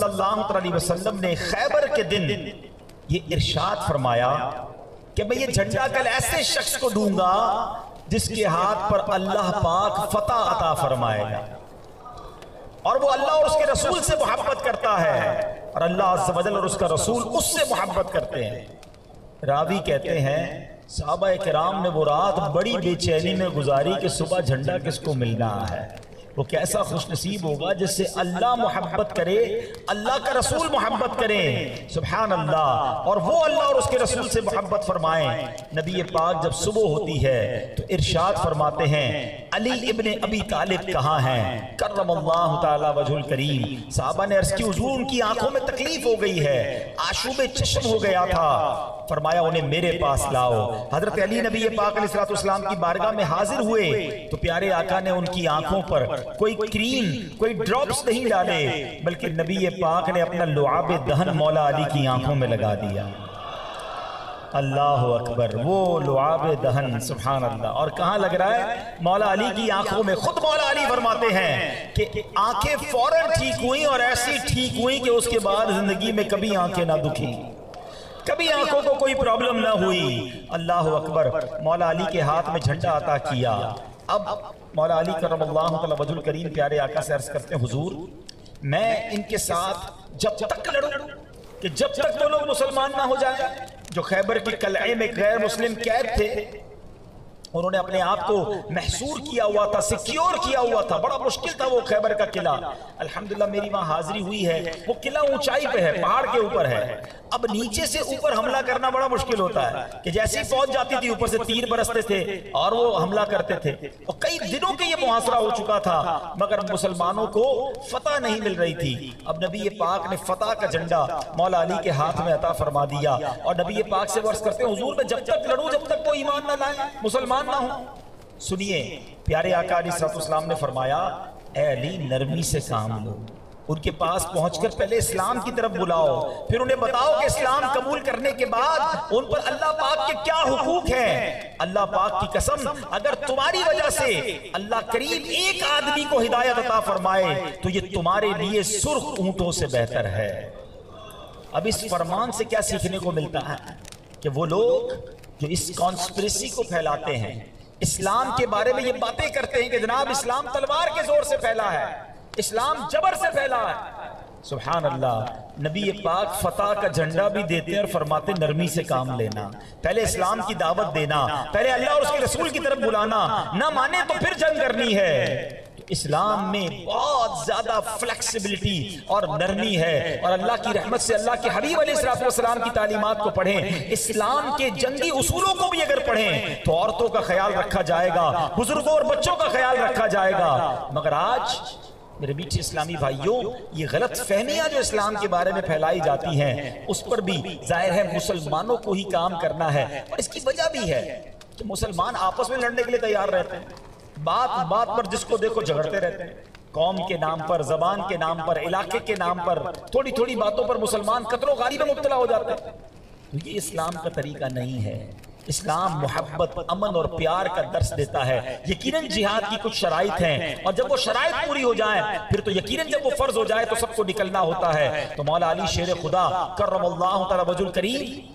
صلی اللہ علیہ وسلم نے خیبر کے دن یہ ارشاد فرمایا کہ میں یہ جھنڈا کل ایسے شخص کو دوں گا جس کے ہاتھ پر اللہ پاک فتح عطا فرمائے گا، اور وہ اللہ اور اس کے رسول سے محبت کرتا ہے، اور اللہ عز و جل اور اس کا رسول اس سے محبت کرتے ہیں۔ راوی کہتے ہیں صحابہ کرام نے وہ رات بڑی بے چینی میں گزاری کہ صبح جھنڈا کس کو ملنا ہے۔ وہ کیسا خوش نصیب ہوگا جس سے اللہ محبت کرے، اللہ کا رسول محبت کرے، سبحان اللہ، اور وہ اللہ اور اس کے رسول سے محبت فرمائیں۔ نبی پاک جب صبح ہوتی ہے تو ارشاد فرماتے ہیں علی ابن ابی طالب کہاں ہیں؟ کرم اللہ تعالی وجہ الکریم۔ صحابہ نے عرض کی حضور ان کی آنکھوں میں تکلیف ہو گئی ہے، آشوب چشم ہو گیا تھا، فرمایا انہیں میرے پاس لاؤ۔ حضرت علی نبی پاک علیہ السلام کی بارگاہ میں حاضر ہوئے تو پیارے آقا نے ان کی آنکھوں پر کوئی کریم، کوئی ڈراپس نہیں ڈالے، بلکہ نبی پاک نے اپنا لعاب دہن مولا علی کی آنکھوں میں لگا دیا۔ اللہ اکبر، وہ لعاب دہن، سبحان اللہ، اور کہاں لگ رہا ہے؟ مولا علی کی آنکھوں میں۔ خود مولا علی فرماتے ہیں کہ آنکھیں فوراً ٹھیک ہوئیں، اور ایسی ٹھیک ہوئیں کہ اس کے بعد زندگی میں کبھی آنکھیں نہ دکھیں، کبھی آنکھوں کو کوئی پرابلم نہ ہوئی۔ اللہ اکبر، مولا علی کے ہاتھ میں جھنڈا عطا کیا۔ اب مولا علی کرم اللہ تعالی وجہ الکریم پیارے آقا سے عرض کرتے ہیں حضور میں ان کے ساتھ جب تک لڑوں کہ جب تک وہ لوگ مسلمان نہ ہو جائیں۔ جو خیبر کی قلعے میں غیر مسلم قید تھے، انہوں نے اپنے آپ کو محصور کیا ہوا تھا، سیکیور کیا ہوا تھا، بڑا مشکل تھا وہ خیبر کا قلعہ۔ الحمدللہ میری وہاں حاضری ہوئی ہے، وہ قلعہ اونچائی پہ ہے، پہاڑ کے اوپر ہے۔ اب نیچے سے اوپر حملہ کرنا بڑا مشکل ہوتا ہے کہ جیسے ہی فوج جاتی تھی اوپر سے تیر برستے تھے اور وہ حملہ کرتے تھے، اور کئی دنوں کے یہ محاصرہ ہو چکا تھا مگر مسلمانوں کو فتح نہیں مل رہی تھی۔ اب نبی پاک نے فتح کا جھنڈا مولا علی کے ہاتھ میں عطا فرما دیا، اور نبی پاک سے عرض کرتے ہیں حضور میں جب تک لڑوں جب تک وہ ایمان نہ لائیں، مسلمان نہ ہوں۔ سنیے پیارے آقا علیہ السلام نے فرمایا اے علی نرمی سے کام لو، ان کے پاس پہنچ کر پہلے اسلام کی طرف بلاؤ، پھر انہیں بتاؤ کہ اسلام قبول کرنے کے بعد ان پر اللہ پاک کے کیا حقوق ہیں۔ اللہ پاک کی قسم اگر تمہاری وجہ سے اللہ کریم ایک آدمی کو ہدایت عطا فرمائے تو یہ تمہارے لیے سرخ اونٹوں سے بہتر ہے۔ اب اس فرمان سے کیا سیکھنے کو ملتا ہے کہ وہ لوگ جو اس کانسپریسی کو پھیلاتے ہیں، اسلام کے بارے میں یہ باتیں کرتے ہیں کہ جناب اسلام تلوار کے زور سے پھیلا ہے، اسلام جبر سے پھیلا ہے، سبحان اللہ، نبی پاک فتح کا جھنڈا بھی دیتے ہیں اور فرماتے نرمی سے کام لینا، پہلے اسلام کی دعوت دینا، پہلے اللہ اور اس کے رسول کی طرف بلانا، نہ مانے تو پھر جنگ کرنی ہے۔ اسلام میں بہت زیادہ فلیکسیبلٹی اور نرمی ہے، اور اللہ کی رحمت سے اللہ کے حبیب علیہ السلام کی تعلیمات کو پڑھیں، اسلام کے جنگی اصولوں کو بھی اگر پڑھیں تو عورتوں کا خیال رکھا جائے گا، بزرگوں اور بچوں کا خیال رکھا جائے گا۔ مگر آج میرے میٹھے اسلامی بھائیوں یہ غلط فہمیاں جو اسلام کے بارے میں پھیلائی جاتی ہیں اس پر بھی ظاہر ہے مسلمانوں کو ہی کام کرنا ہے، اور اس کی وجہ بھی ہے کہ مسلمان آپس میں لڑنے کے لیے تیار رہتے ہیں، بات بات پر جس کو دیکھو جھگڑتے رہتے ہیں، قوم کے نام پر، زبان کے نام پر، علاقے کے نام پر، تھوڑی تھوڑی باتوں پر مسلمان قتل و غارت میں مبتلا ہو جاتے ہیں۔ تو یہ اسلام کا طریقہ نہیں ہے۔ اسلام محبت، امن اور پیار کا درس دیتا ہے۔ یقیناً جہاد کی کچھ شرائط ہیں، اور جب وہ شرائط پوری ہو جائیں پھر تو یقیناً جب وہ فرض ہو جائے تو سب کو نکلنا ہوتا ہے۔ تو مولا علی شیر خدا کرم اللہ تعالی وجہ الکریم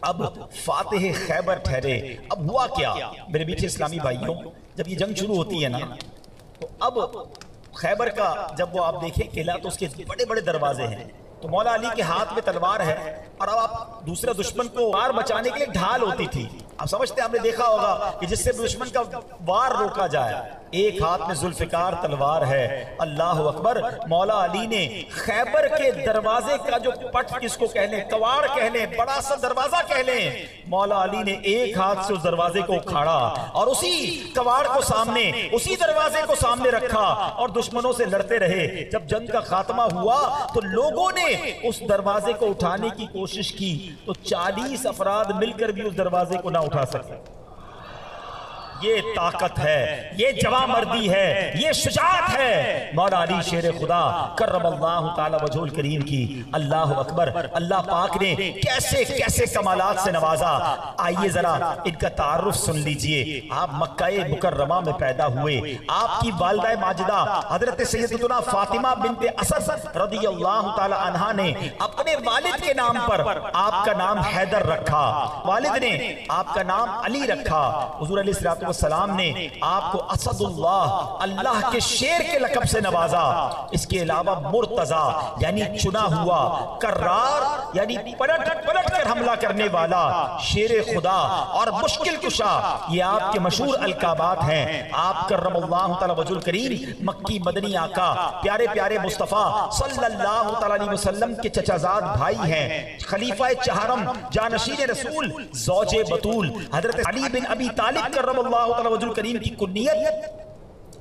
اب فاتح خیبر ٹھہرے۔ اب ہوا کیا میرے میٹھے اسلامی بھائیوں، جب یہ جنگ شروع ہوتی ہے نا تو اب خیبر کا جب وہ آپ دیکھیں قلعہ تو اس کے بڑے بڑے دروازے ہیں، تو مولا علی کے ہاتھ میں تلوار ہے، اور اب آپ دوسرے دشمن کو وار بچانے کے لیے ڈھال ہوتی تھی، آپ سمجھتے ہیں، آپ نے دیکھا ہوگا کہ جس سے دشمن کا وار روکا جائے، ایک ہاتھ میں ذوالفقار تلوار ہے۔ اللہ اکبر، مولا علی نے خیبر کے دروازے کا جو پٹ کس کو کہہ لیں، کواڑ کہہ لیں، بڑا سا دروازہ کہہ لیں، مولا علی نے ایک ہاتھ سے اس دروازے کو کھاڑا اور اسی کواڑ کو سامنے، اسی دروازے کو سامنے رکھا اور دشمنوں سے لڑتے رہے۔ جب جنگ کا خاتمہ ہوا تو لوگوں نے اس دروازے کو اٹھانے کی کوشش کی تو 40 افراد مل کر بھی اس دروازے کو نہ اٹھا سکے۔ یہ طاقت ہے، یہ جواں مردی ہے، یہ شجاعت ہے مولا علی شیر خدا کرم اللہ تعالی وجہ الکریم کی۔ اللہ اکبر، اللہ پاک نے کیسے کیسے کمالات سے نوازا۔ آئیے ذرا ان کا تعارف سن لیجئے۔ آپ مکہ مکرمہ میں پیدا ہوئے، آپ کی والدہ ماجدہ حضرت سیدتنا فاطمہ بنت اسد رضی اللہ تعالی عنہا نے اپنے والد کے نام پر آپ کا نام حیدر رکھا، والد نے آپ کا نام علی رکھا، حضور علیہ السلام نے آپ کو اسد اللہ کے شیر کے لقب سے نوازا۔ اس کے علاوہ مرتضی یعنی چنا ہوا، کرار یعنی پلٹ کر حملہ کرنے والا، شیر خدا اور مشکل کشا، یہ آپ کے مشہور القابات ہیں۔ آپ کرم اللہ تعالی وجہ الکریم مکی مدنی آقا پیارے پیارے مصطفیٰ صلی اللہ علیہ وسلم کے چچا زاد بھائی ہیں، خلیفہ چہارم جانشین رسول زوج بطول حضرت علی بن ابی طالب کرم اللہ تعالی وجہ الکریم کی کنیت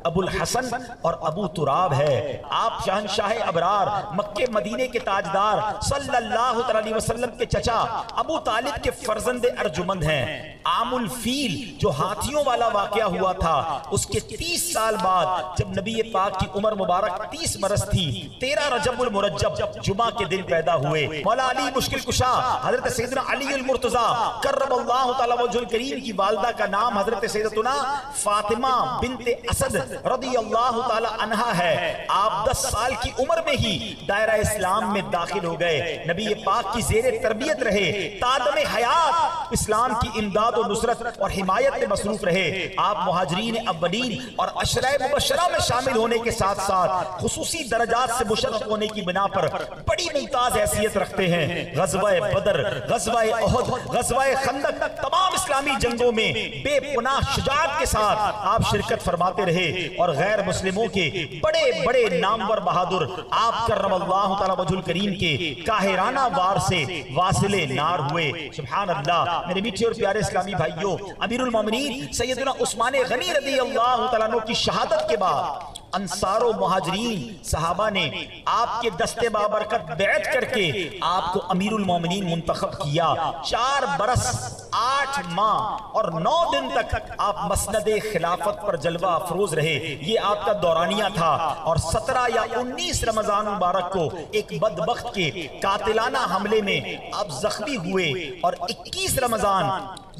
ابو الحسن اور ابو تراب ہے۔ آپ شہنشاہ ابرار مکہ مدینے کے تاجدار صلی اللہ علیہ وسلم کے چچا ابو طالب کے فرزند ارجمند ہیں۔ عام الفیل جو ہاتھیوں والا واقعہ ہوا تھا، اس کے 30 سال بعد جب نبی پاک کی عمر مبارک 30 برس تھی، 13 رجب المرجب جمعہ کے دن پیدا ہوئے۔ مولا علی مشکل کشا حضرت سیدنا علی المرتضی کرم اللہ تعالی وجہ الکریم کی والدہ کا نام حضرت سیدتنا فاطمہ بنت اسد رضی اللہ تعالی عنہا ہے۔ آپ 10 سال کی عمر میں ہی دائرہ اسلام میں داخل ہو گئے، نبی پاک کی زیر تربیت رہے، تادم حیات اسلام کی امداد و نصرت اور حمایت میں مصروف رہے۔ آپ مہاجرین اولین اور عشرہ مبشرہ میں شامل ہونے کے ساتھ ساتھ خصوصی درجات سے مشرف ہونے کی بنا پر بڑی ممتاز حیثیت رکھتے ہیں۔ غزوہ بدر، غزوہ احد، غزوہ خندق، تمام اسلامی جنگوں میں بے پناہ شجاعت کے ساتھ آپ شرکت فرماتے رہے اور غیر مسلموں کے بڑے بڑے نامور بہادر آپ کرم اللہ تعالی وجہ الکریم کے قاہرانہ وار سے واصل نار ہوئے۔ سبحان اللہ میرے میٹھے اور پیارے اسلامی بھائیوں، امیر المومنین سیدنا عثمان غنی رضی اللہ تعالیٰ عنہ کی شہادت کے بعد انصار و مہاجرین صحابہ نے آپ کے دستے بابرکت بیعت کر کے آپ کو امیر المومنین منتخب کیا۔ 4 برس 8 ماہ اور 9 دن تک آپ مسند خلافت پر جلوہ افروز رہے۔ یہ آپ کا دورانیہ تھا اور 17 یا 19 رمضان مبارک کو ایک بدبخت کے قاتلانہ حملے میں آپ زخمی ہوئے اور 21 رمضان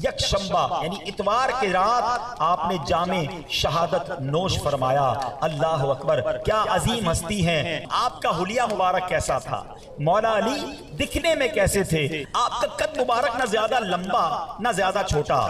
یکشنبہ یعنی اتوار کے رات آپ نے جامع شہادت نوش فرمایا۔ اللہ اکبر، کیا عظیم ہستی ہیں۔ آپ کا حلیہ مبارک کیسا تھا؟ مولا علی دکھنے میں کیسے تھے؟ آپ کا قد مبارک نہ زیادہ لمبا نہ زیادہ چھوٹا،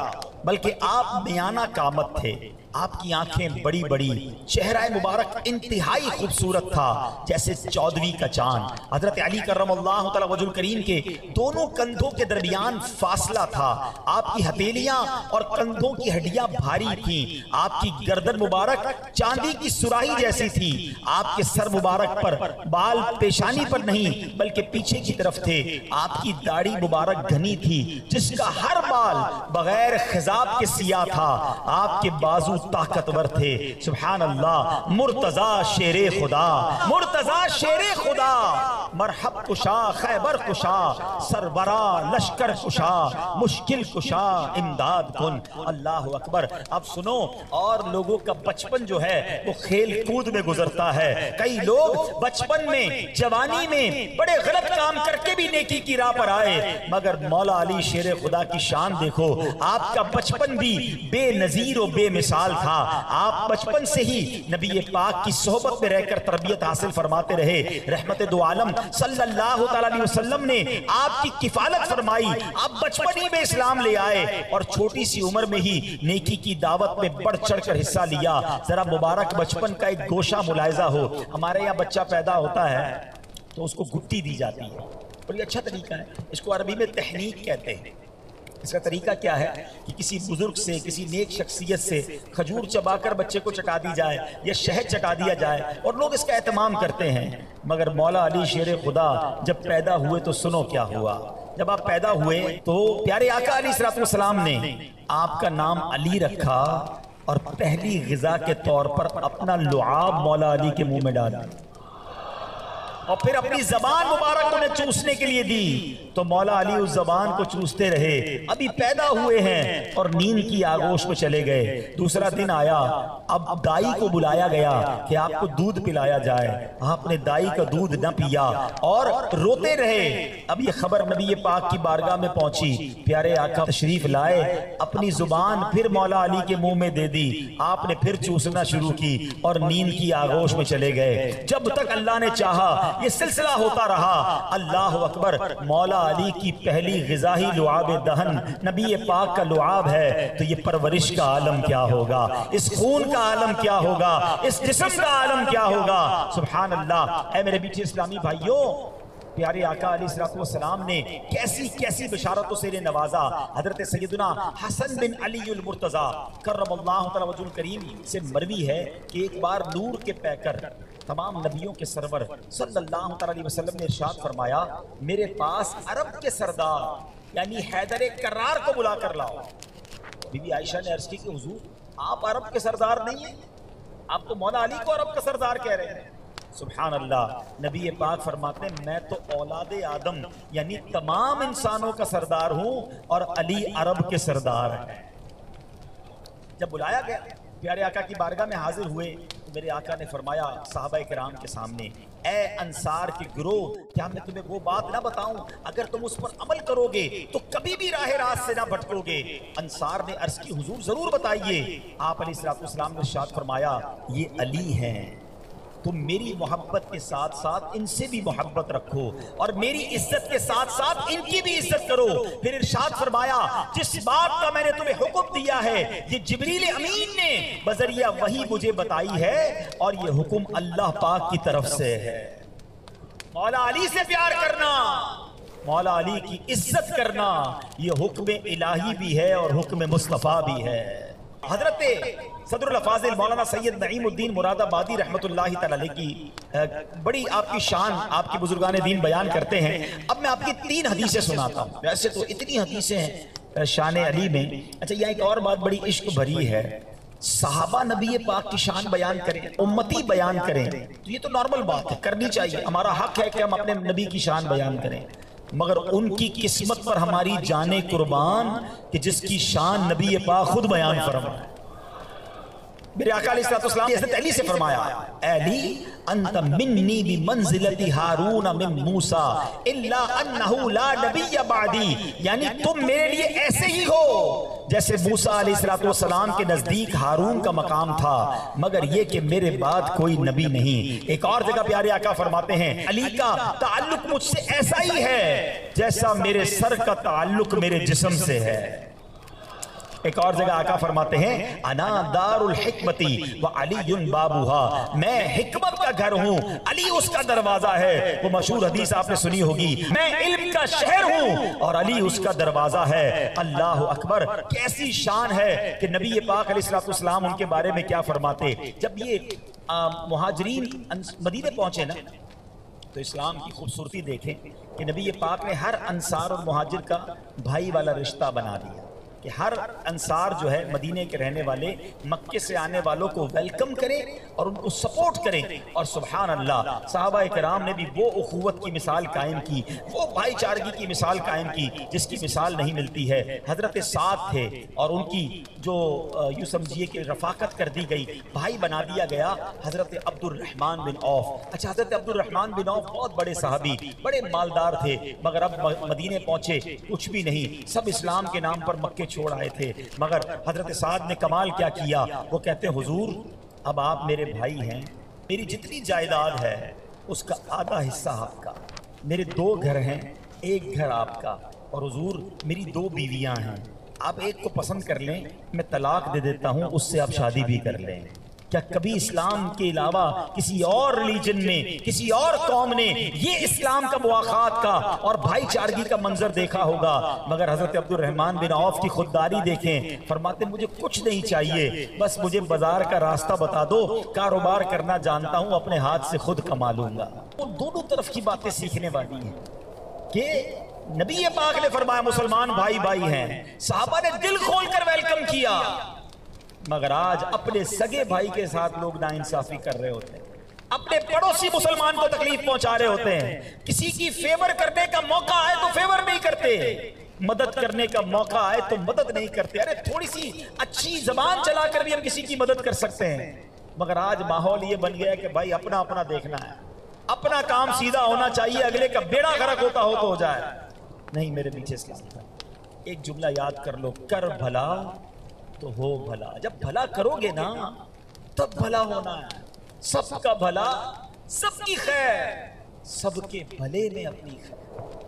بلکہ آپ میانہ قامت تھے۔ آپ کی آنکھیں بڑی بڑی، چہرہ مبارک انتہائی خوبصورت تھا جیسے 14ویں کا چاند۔ حضرت علی کرم اللہ تعالی وجہ الکریم کے دونوں کندھوں کے درمیان فاصلہ تھا۔ آپ کی ہتھیلیاں اور کندھوں کی ہڈیاں بھاری تھیں۔ آپ کی گردن مبارک چاندی کی سراہی جیسی تھی۔ آپ کے سر مبارک پر بال پیشانی پر نہیں بلکہ پیچھے کی طرف تھے۔ آپ کی داڑھی مبارک گھنی تھی جس کا ہر بال بغیر خضاب کے سیاہ تھا۔ آپ کے بازو طاقتور تھے۔ سبحان اللہ، مرتضی شیر خدا، مرتضی شیر خدا، مرحب کشا خیبر کشا، سربراہ لشکر کشا، مشکل کشا امداد کن۔ اللہ اکبر۔ اب سنو، اور لوگوں کا بچپن جو ہے وہ کھیل کود میں گزرتا ہے۔ کئی لوگ بچپن میں جوانی میں بڑے غلط کام کر کے بھی نیکی کی راہ پر آئے، مگر مولا علی شیر خدا کی شان دیکھو۔ آپ کا بچپن بھی بے نظیر و بے مثال تھا۔ آپ بچپن سے ہی نبی پاک کی صحبت میں رہ کر تربیت حاصل فرماتے رہے۔ رحمت دو عالم صلی اللہ علیہ وسلم نے آپ کی کفالت فرمائی۔ آپ بچپن ہی میں اسلام لے آئے اور چھوٹی سی عمر میں ہی نیکی کی دعوت میں بڑھ چڑھ کر حصہ لیا۔ ذرا مبارک بچپن کا ایک گوشہ ملاحظہ ہو۔ ہمارے یہاں بچہ پیدا ہوتا ہے تو اس کو گٹی دی جاتی ہے، اور یہ اچھا طریقہ ہے، اس کو عربی میں تحنیک کہتے ہیں۔ اس کا طریقہ کیا ہے کہ کسی بزرگ سے، کسی نیک شخصیت سے کھجور چبا کر بچے کو چٹا دی جائے یا شہد چٹا دیا جائے، اور لوگ اس کا اہتمام کرتے ہیں۔ مگر مولا علی شیر خدا جب پیدا ہوئے تو سنو کیا ہوا۔ جب آپ پیدا ہوئے تو پیارے آقا علیہ السلام نے آپ کا نام علی رکھا اور پہلی غذا کے طور پر اپنا لعاب مولا علی کے منہ میں ڈالا۔ اور پھر اپنی زبان مبارک انہیں چوسنے کے لیے دی تو مولا علی اس زبان کو چوستے رہے، ابھی پیدا ہوئے ہیں اور نیند کی آغوش میں چلے گئے۔ دوسرا دن آیا، اب دائی کو بلایا گیا کہ آپ کو دودھ پلایا جائے، آپ نے دائی کا دودھ نہ پیا اور روتے رہے۔ اب یہ خبر نبی پاک کی بارگاہ میں پہنچی، پیارے آقا تشریف لائے، اپنی زبان پھر مولا علی کے منہ میں دے دی، آپ نے پھر چوسنا شروع کی اور نیند کی آغوش میں چلے گئے۔ جب تک اللہ نے چاہا یہ سلسلہ ہوتا رہا۔ اللہ اکبر، مولا علی کی پہلی غذا ہی لعاب دہن نبی پاک کا لعاب ہے، تو یہ پرورش کا عالم کیا ہوگا، اس خون کا عالم کیا ہوگا، اس جسم کا عالم کیا ہوگا۔ سبحان اللہ۔ اے میرے بیٹھے اسلامی بھائیوں، پیارے آقا علیہ السلام نے کیسی کیسی بشارتوں سے انہیں نوازا۔ حضرت سیدنا حسن بن علی المرتضیٰ کرم اللہ تعالی وجہ الکریم سے مروی ہے کہ ایک بار نور کے پیکر تمام نبیوں کے سرور صلی اللہ علیہ وسلم نے ارشاد فرمایا، میرے پاس عرب کے سردار یعنی حیدر کرار کو بلا کر لاؤ۔ بی بی عائشہ نے عرض کی کہ حضور آپ عرب کے سردار نہیں ہیں، آپ تو مولا علی کو عرب کا سردار کہہ رہے ہیں۔ سبحان اللہ۔ نبی پاک فرماتے ہیں میں تو اولاد آدم یعنی تمام انسانوں کا سردار ہوں اور علی عرب کے سردار ہیں۔ جب بلایا گیا، پیارے آقا کی بارگاہ میں حاضر ہوئے تو میرے آقا نے فرمایا صحابہ کرام کے سامنے، اے انصار کے گروہ، کیا میں تمہیں وہ بات نہ بتاؤں اگر تم اس پر عمل کرو گے تو کبھی بھی راہ راست سے نہ بھٹکو گے؟ انصار نے عرض کی حضور ضرور بتائیے۔ آپ علیہ السلام نے ارشاد فرمایا یہ علی ہیں، تم میری محبت کے ساتھ ساتھ ان سے بھی محبت رکھو اور میری عزت کے ساتھ ساتھ ان کی بھی عزت کرو۔ پھر ارشاد فرمایا جس بات کا میں نے تمہیں حکم دیا ہے یہ جبریل امین نے بذریعہ وحی مجھے بتائی ہے اور یہ حکم اللہ پاک کی طرف سے ہے۔ مولا علی سے پیار کرنا، مولا علی کی عزت کرنا، یہ حکم الہی بھی ہے اور حکم مصطفیٰ بھی ہے۔ حضرت صدر الافاضل مولانا سید نعیم الدین مراد آبادی رحمت اللہ تعالی کی بڑی آپ کی شان آپ کی بزرگان دین بیان کرتے ہیں۔ اب میں آپ کی 3 حدیثیں سناتا ہوں، ویسے تو اتنی حدیثیں ہیں شان علی میں۔ اچھا یہاں ایک اور بات بڑی عشق بھری ہے، صحابہ نبی پاک کی شان بیان کریں، امتی بیان کریں، تو یہ تو نارمل بات ہے، کرنی چاہیے، ہمارا حق ہے کہ ہم اپنے نبی کی شان بیان کریں، مگر ان کی قسمت پر ہماری جانیں قربان کہ جس کی شان نبی پاک خود بیان فرمائے۔ میرے آقا علیہ السلام نے حضرت علی سے فرمایا، اے علی انت منی بمنزلت ہارون من موسیٰ الا انہو لا نبی بعدی، یعنی تم میرے لیے ایسے ہی ہو جیسے موسیٰ علیہ السلام کے نزدیک ہارون کا مقام تھا، مگر یہ کہ میرے بعد کوئی نبی نہیں۔ ایک اور جگہ پیارے آقا فرماتے ہیں علی کا تعلق مجھ سے ایسا ہی ہے جیسا میرے سر کا تعلق میرے جسم سے ہے۔ ایک اور جگہ آقا فرماتے ہیں انا دار الحکمتی وعلی بابوہا، میں حکمت کا گھر ہوں، علی اس کا دروازہ ہے۔ وہ مشہور حدیث آپ نے سنی ہوگی، میں علم کا شہر ہوں اور علی اس کا دروازہ ہے۔ اللہ اکبر، کیسی شان ہے کہ نبی پاک علیہ السلام ان کے بارے میں کیا فرماتے۔ جب یہ مہاجرین مدینے پہنچے نا تو اسلام کی خوبصورتی دیکھیں کہ نبی پاک نے ہر انصار اور مہاجر کا بھائی والا رشتہ بنا دیا کہ ہر انصار جو ہے مدینے کے رہنے والے مکے سے آنے والوں کو ویلکم کریں اور ان کو سپورٹ کریں۔ اور سبحان اللہ، صحابہ کرام نے بھی وہ اخوت کی مثال قائم کی، وہ بھائی چارگی کی مثال قائم کی جس کی مثال نہیں ملتی ہے۔ حضرت سعد تھے اور ان کی جو یوں سمجھیے کہ رفاقت کر دی گئی، بھائی بنا دیا گیا حضرت عبد الرحمن بن عوف۔ اچھا، حضرت عبد الرحمن بن عوف بہت بڑے صحابی، بڑے مالدار تھے، مگر اب مدینے پہنچے کچھ بھی نہیں، سب اسلام کے نام پر مکے چھوڑ آئے تھے، مگر حضرت سعد نے کمال کیا کیا، وہ کہتے ہیں حضور اب آپ میرے بھائی ہیں، میری جتنی جائیداد ہے اس کا آدھا حصہ آپ کا، میرے 2 گھر ہیں، 1 گھر آپ کا، اور حضور میری 2 بیویاں ہیں، آپ ایک کو پسند کر لیں، میں طلاق دے دیتا ہوں، اس سے آپ شادی بھی کر لیں۔ کیا کبھی اسلام کے علاوہ کسی اور ریلیجن میں کسی اور قوم نے یہ اسلام کا مواخات کا اور بھائی چارگی کا منظر دیکھا ہوگا؟ مگر حضرت عبد الرحمن بن عوف کی خودداری دیکھیں، فرماتے مجھے کچھ نہیں چاہیے، بس مجھے بازار کا راستہ بتا دو، کاروبار کرنا جانتا ہوں، اپنے ہاتھ سے خود کما لوں گا۔ ان دونوں طرف کی باتیں سیکھنے والی ہیں کہ نبی پاک نے فرمایا مسلمان بھائی بھائی ہیں، صحابہ نے دل کھول کر ویلکم کیا، مگر آج اپنے سگے بھائی کے ساتھ لوگ ناانصافی کر رہے ہوتے ہیں۔ اپنے پڑوسی مسلمان کو تکلیف پہنچا رہے ہوتے ہیں، کسی کی فیور کرنے کا موقع آئے تو فیور نہیں کرتے، مدد کرنے کا موقع آئے تو مدد نہیں کرتے. ارے تھوڑی سی اچھی زبان چلا کر بھی ہم کسی کی مدد کر سکتے ہیں، مگر آج ماحول یہ بن گیا ہے کہ بھائی اپنا اپنا دیکھنا ہے، اپنا کام سیدھا ہونا چاہیے، اگلے کا بیڑا غرق ہوتا ہو تو ہو جائے. نہیں میرے پیچھے اسلام تھا. ایک جملہ یاد کر لو، کر بھلا تو ہو بھلا. جب بھلا کرو گے نا تب بھلا ہونا ہے. سب کا بھلا، سب کی خیر، سب کے بھلے میں اپنی خیر.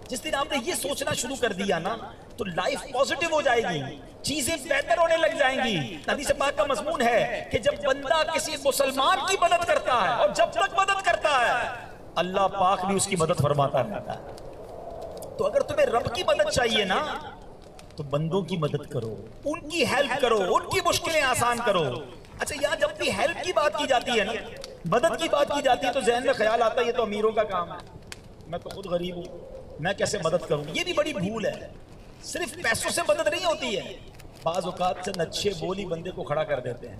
جس دن آپ نے یہ سوچنا شروع کر دیا نا تو لائف پازیٹیو ہو جائے گی، چیزیں بہتر ہونے لگ جائیں گی. حدیث پاک کا مضمون ہے کہ جب بندہ کسی مسلمان کی مدد کرتا ہے، اور جب تک مدد کرتا ہے اللہ پاک بھی اس کی مدد فرماتا رہتا ہے. تو اگر تمہیں رب کی مدد چاہیے نا تو بندوں کی مدد کرو، ان کی ہیلپ کرو، ان کی مشکلیں آسان کرو. اچھا یہاں جب بھی ہیلپ کی بات کی جاتی ہے نا، مدد کی بات کی جاتی ہے تو ذہن میں خیال آتا ہے یہ تو امیروں کا کام ہے، میں تو خود غریب ہوں، میں کیسے مدد کروں. یہ بھی بڑی بھول ہے. صرف پیسوں سے مدد نہیں ہوتی ہے. بعض اوقات چند اچھے بولی بندے کو کھڑا کر دیتے ہیں.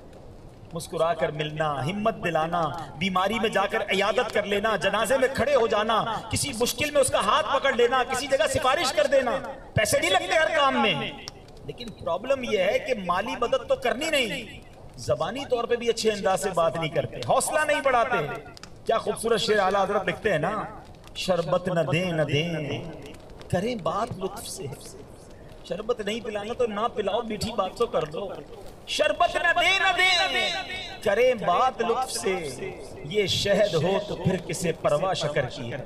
مسکرا کر ملنا، ہمت دلانا، بیماری میں جا کر عیادت کر لینا، جنازے میں کھڑے ہو جانا، کسی مشکل میں اس کا ہاتھ پکڑ لینا، کسی جگہ سفارش کر دینا. پیسے نہیں لگتے ہر کام میں، لیکن پرابلم یہ ہے کہ مالی مدد تو کرنی نہیں، زبانی طور پہ بھی اچھے انداز سے بات نہیں کرتے، حوصلہ نہیں بڑھاتے. کیا خوبصورت شعر اعلیٰ حضرت لکھتے ہیں نا، شربت نہ دیں نہ دیں کریں بات لطف سے. شربت نہیں پلانا تو نہ پلاؤ، میٹھی بات تو کر دو. شربت نہ دیں نہ دیں کریں بات لطف سے، یہ شہد ہو تو پھر کسے پرواہ شکر کی ہے.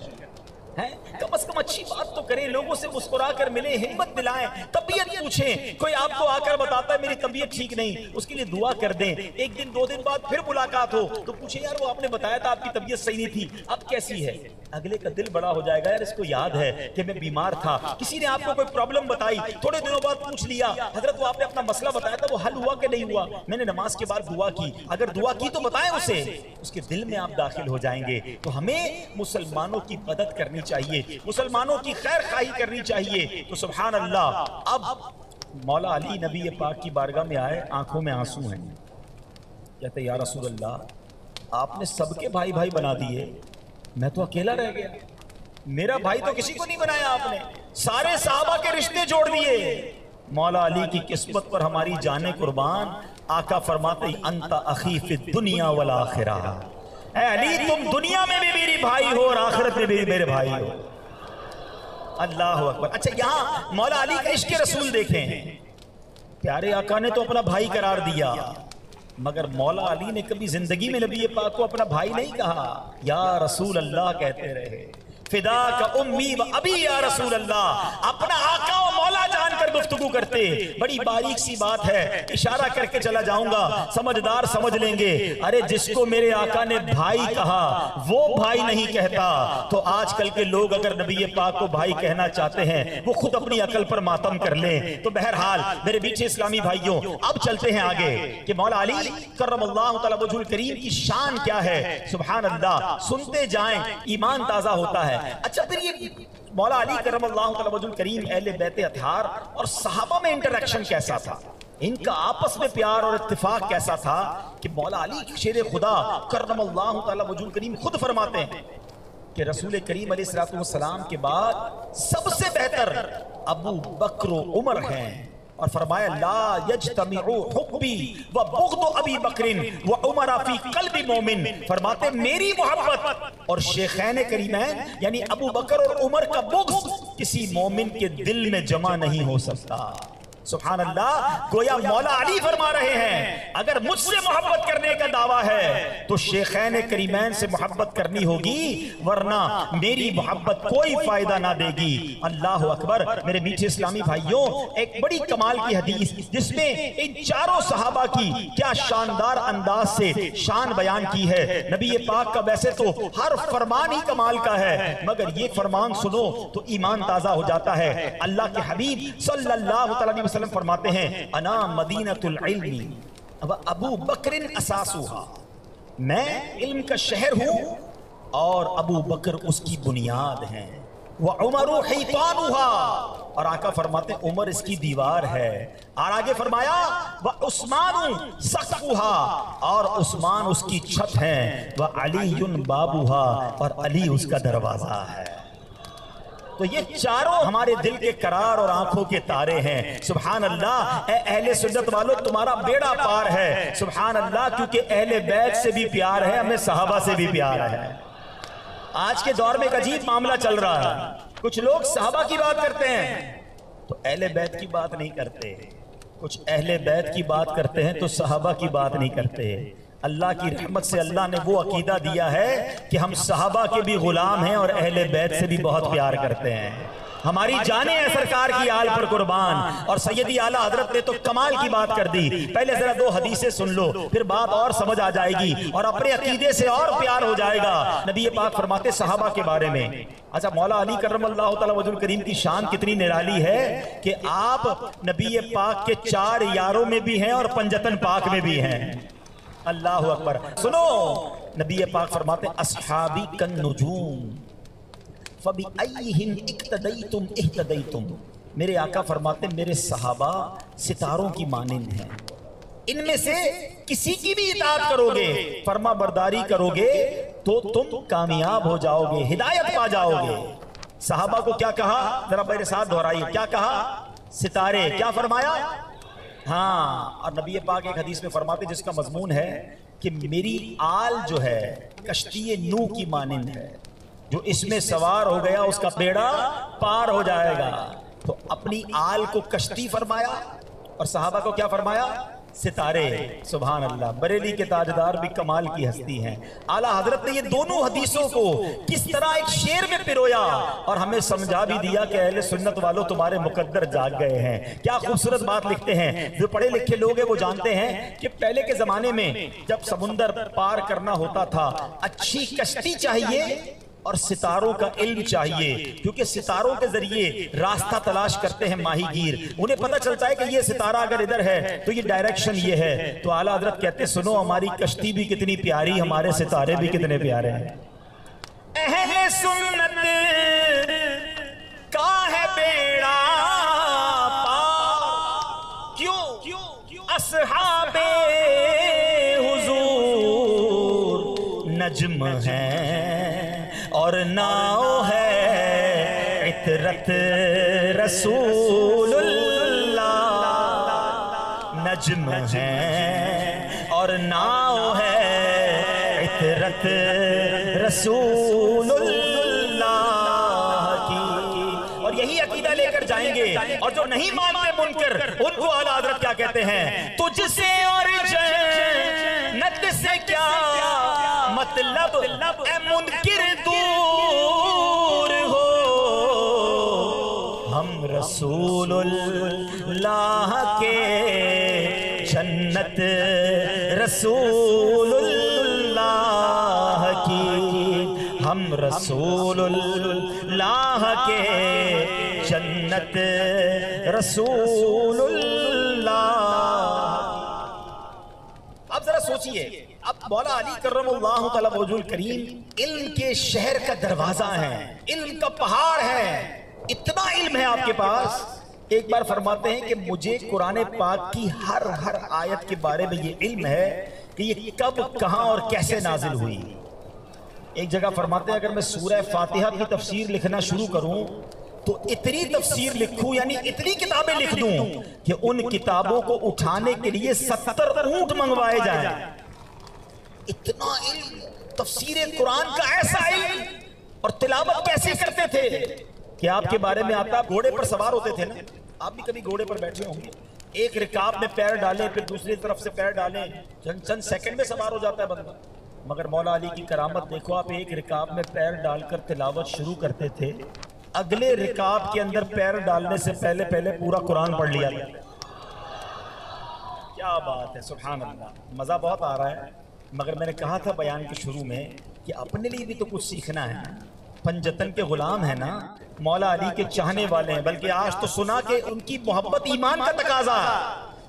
کم از کم اچھی بات تو کریں، لوگوں سے مسکرا کر ملیں، ہمت دلائیں، طبیعت پوچھیں. کوئی آپ کو آ کر بتاتا ہے میری طبیعت ٹھیک نہیں، اس کے لیے دعا کر دیں. ایک دن دو دن بعد پھر ملاقات ہو تو پوچھیں یار وہ آپ نے بتایا تھا آپ کی طبیعت صحیح نہیں تھی، اب کیسی ہے. اگلے کا دل بڑا ہو جائے گا، یار اس کو یاد ہے کہ میں بیمار تھا، کسی نے آپ کو کوئی پرابلم بتائی، تھوڑے دنوں بعد پوچھ لیا حضرت وہ آپ نے اپنا مسئلہ بتایا تھا وہ حل ہوا کہ نہیں ہوا، میں نے نماز کے بعد دعا کی. اگر دعا کی تو بتائیں اسے، اس کے دل میں آپ داخل ہو جائیں گے. تو ہمیں مسلمانوں کی مدد کرنی چاہیے، مسلمانوں کی خیر خواہی کرنی چاہیے. تو سبحان اللہ. اب مولا علی نبی پاک کی بارگاہ میں آئے، آنکھوں میں آنسو ہیں. کہتے یا رسول اللہ آپ نے سب کے بھائی بھائی بنا دیے، میں تو اکیلا رہ گیا، میرا بھائی تو کسی کو نہیں بنایا آپ نے، سارے صحابہ کے رشتے جوڑ دیے. مولا علی کی قسمت پر ہماری جانیں قربان. آقا فرماتے انت اخی فی الدنیا والآخرہ، اے علی تم دنیا میں بھی میری بھائی ہو اور آخرت میں بھی میرے بھائی ہو. اللہ اکبر. اچھا یہاں مولا علی کا عشق رسول دیکھیں، پیارے آقا نے تو اپنا بھائی قرار دیا، مگر مولا علی نے کبھی زندگی میں نبی پاک کو اپنا بھائی نہیں کہا، یا رسول اللہ کہتے رہے. فداک امی و ابی یا رسول اللہ، اپنا آقا و مولا جان کر گفتگو کرتے. بڑی باریک سی بات ہے، اشارہ کر کے چلا جاؤں گا، سمجھدار سمجھ لیں گے. ارے جس کو میرے آقا نے بھائی کہا وہ بھائی نہیں کہتا. تو آج کل کے لوگ اگر نبی پاک کو بھائی کہنا چاہتے ہیں وہ خود اپنی عقل پر ماتم کر لیں. تو بہرحال میرے میٹھے اسلامی بھائیوں اب چلتے ہیں آگے کہ مولا علی کرم اللہ تعالی وجہ الکریم کی شان کیا ہے. سبحان اللہ، سنتے جائیں ایمان تازہ ہوتا ہے. اچھا پھر یہ مولا علی کرم اللہ تعالی وجہ الکریم اہل بیت اطہار اور صحابہ میں انٹریکشن کیسا تھا، ان کا آپس میں پیار اور اتفاق کیسا تھا کہ مولا علی شیر خدا کرم اللہ تعالی وجہ الکریم خود فرماتے ہیں کہ رسول کریم علیہ السلام کے بعد سب سے بہتر ابو بکر و عمر ہیں. اور فرمایا لا یجتمع حبی و بغض ابی بکر و عمر فی قلب مومن. فرماتے میری محبت اور شیخین کریمین یعنی ابو بکر اور عمر کا بغض کسی مومن کے دل میں جمع نہیں ہو سکتا. سبحان اللہ. گویا مولا علی فرما رہے ہیں اگر مجھ سے محبت کرنے کا دعویٰ ہے تو شیخین کریمین سے محبت کرنی ہوگی، ورنہ میری محبت کوئی فائدہ نہ دے گی. اللہ اکبر. میرے میٹھے اسلامی بھائیوں ایک بڑی کمال کی حدیث جس میں ان چاروں صحابہ کی کیا شاندار انداز سے شان بیان کی ہے. نبی پاک کا ویسے تو ہر فرمان ہی کمال کا ہے، مگر یہ فرمان سنو تو ایمان تازہ ہو جاتا ہے. اللہ کے حبیب صلی اللہ علیہ وسلم فرماتے ہیں انا مدینۃ العلم و ابو بکر اساسها، میں علم کا شہر ہوں اور ابو بکر اس کی بنیاد ہیں. وعمر حیطانها، اور آقا فرماتے عمر اس کی دیوار ہے، اور آگے فرمایا وعثمان سقفها، اور عثمان اس کی چھت ہے، وعلی بابها، اور علی اس کا دروازہ ہے۔ تو یہ چاروں ہمارے دل کے قرار اور آنکھوں کے تارے ہیں۔ سبحان اللہ، اے اہل سنت والو تمہارا بیڑا پار ہے، سبحان اللہ، کیونکہ اہل بیت سے بھی پیار ہے، ہمیں صحابہ سے بھی پیار ہے۔ آج کے دور میں ایک عجیب معاملہ چل رہا ہے، کچھ لوگ صحابہ کی بات کرتے ہیں تو اہل بیت کی بات نہیں کرتے، کچھ اہل بیت کی بات کرتے ہیں تو صحابہ کی بات نہیں کرتے۔ اللہ کی رحمت سے اللہ نے وہ عقیدہ دیا ہے کہ ہم صحابہ کے بھی غلام ہیں اور اہل بیت سے بھی بہت پیار کرتے ہیں۔ ہماری جانیں ہیں سرکار کی آل پر قربان، اور سیدی اعلیٰ حضرت نے تو کمال کی بات کر دی۔ پہلے ذرا دو حدیثیں سن لو، پھر بات اور سمجھ آ جائے گی اور اپنے عقیدے سے اور پیار ہو جائے گا۔ نبی پاک فرماتے صحابہ کے بارے میں، اچھا مولا علی کرم اللہ تعالی وجہ الکریم کی شان کتنی نرالی ہے کہ آپ نبی پاک کے 4 یاروں میں بھی ہیں اور پنجتن پاک میں بھی ہیں۔ اللہ اکبر۔ سنو، نبی پاک فرماتے اصحابی کالنجوم فَبِأَيِّهِمْ اِقْتَدَيْتُمْ اِهْتَدَيْتُمْ، میرے آقا فرماتے میرے صحابہ ستاروں کی مانند ہیں، ان میں سے کسی کی بھی اطاعت کرو گے، فرما برداری کرو گے تو تم کامیاب ہو جاؤ گے، ہدایت پا جاؤ گے۔ صحابہ کو کیا کہا؟ ذرا میرے ساتھ دہرائیے، کیا کہا؟ ستارے۔ کیا فرمایا؟ ہاں، اور نبی پاک ایک حدیث میں فرماتے جس کا مضمون ہے کہ میری آل جو ہے کشتی نوح کی مانند ہے، جو اس میں سوار ہو گیا اس کا بیڑا پار ہو جائے گا۔ تو اپنی آل کو کشتی فرمایا اور صحابہ کو کیا فرمایا؟ ستارے۔ سبحان اللہ، بریلی کے تاجدار بھی کمال کی ہستی ہیں۔ اعلیٰ حضرت نے یہ دونوں حدیثوں کو کس طرح ایک شعر میں پرویا اور ہمیں سمجھا بھی دیا کہ اہل سنت والوں تمہارے مقدر جاگ گئے ہیں۔ کیا خوبصورت بات لکھتے ہیں، جو پڑھے لکھے لوگ ہیں وہ جانتے ہیں کہ پہلے کے زمانے میں جب سمندر پار کرنا ہوتا تھا اچھی کشتی چاہیے اور ستاروں کا علم چاہیے، کیونکہ ستاروں کے ذریعے راستہ تلاش کرتے ہیں ماہی گیر، انہیں پتہ چلتا ہے کہ یہ ستارہ اگر ادھر ہے تو یہ ڈائریکشن یہ ہے۔ تو اعلیٰ حضرت کہتے سنو ہماری کشتی بھی کتنی پیاری، ہمارے ستارے بھی کتنے پیارے ہیں۔ اہل سنت کا ہے بیڑا پار، کیوں؟ اصحاب حضور نجم ہیں اور ناؤ ہے عطرت رسول اللہ، نجم ہے اور ناؤ ہے عطرت رسول اللہ کی۔ اور یہی عقیدہ لے کر جائیں گے، اور جو نہیں مانتے منکر ان کو اعلیٰ حضرت کیا کہتے ہیں؟ تجھ سے اور جنت سے کیا مطلب اے منکر دور ہو، ہم رسول اللہ کے جنت رسول اللہ کی، ہم رسول اللہ کے جنت رسول اللہ۔ اب ذرا سوچئے، اب مولا علی کرم اللہ تعالی وجہ الکریم علم کے شہر کا دروازہ ہیں، علم کا پہاڑ ہے، اتنا علم ہے آپ کے پاس۔ ایک بار فرماتے ہیں کہ مجھے قرآن پاک کی ہر آیت کے بارے میں یہ علم ہے کہ یہ کب کہاں اور کیسے نازل ہوئی۔ ایک جگہ فرماتے ہیں اگر میں سورہ فاتحہ کی تفسیر لکھنا شروع کروں تو اتنی تفسیر لکھوں، یعنی اتنی کتابیں لکھ دوں کہ ان کتابوں کو اٹھانے کے لیے 70 اونٹ منگوائے جائیں۔ اتنا علم، تفسیر قرآن کا ایسا علم، اور تلاوت کیسے کرتے تھے کہ آپ کے بارے میں آتا گھوڑے پر سوار ہوتے تھے نا، آپ بھی کبھی گھوڑے پر بیٹھے ہوں گے، ایک رکاب میں پیر ڈالیں پھر دوسری طرف سے پیر ڈالیں، چند سیکنڈ میں سوار ہو جاتا ہے بندہ۔ مگر مولا علی کی کرامت دیکھو، آپ ایک رکاب میں پیر ڈال کر تلاوت شروع کرتے تھے، اگلے رکاب کے اندر پیر ڈالنے سے پہلے پورا قرآن پڑھ لیا۔ کیا بات ہے، سبحان اللہ، مزہ بہت آ رہا ہے۔ مگر میں نے کہا تھا بیان کے شروع میں کہ اپنے لیے بھی تو کچھ سیکھنا ہے، پنجتن کے غلام ہیں نا، مولا علی کے چاہنے والے ہیں، بلکہ آج تو سنا کہ ان کی محبت ایمان کا تقاضا ہے،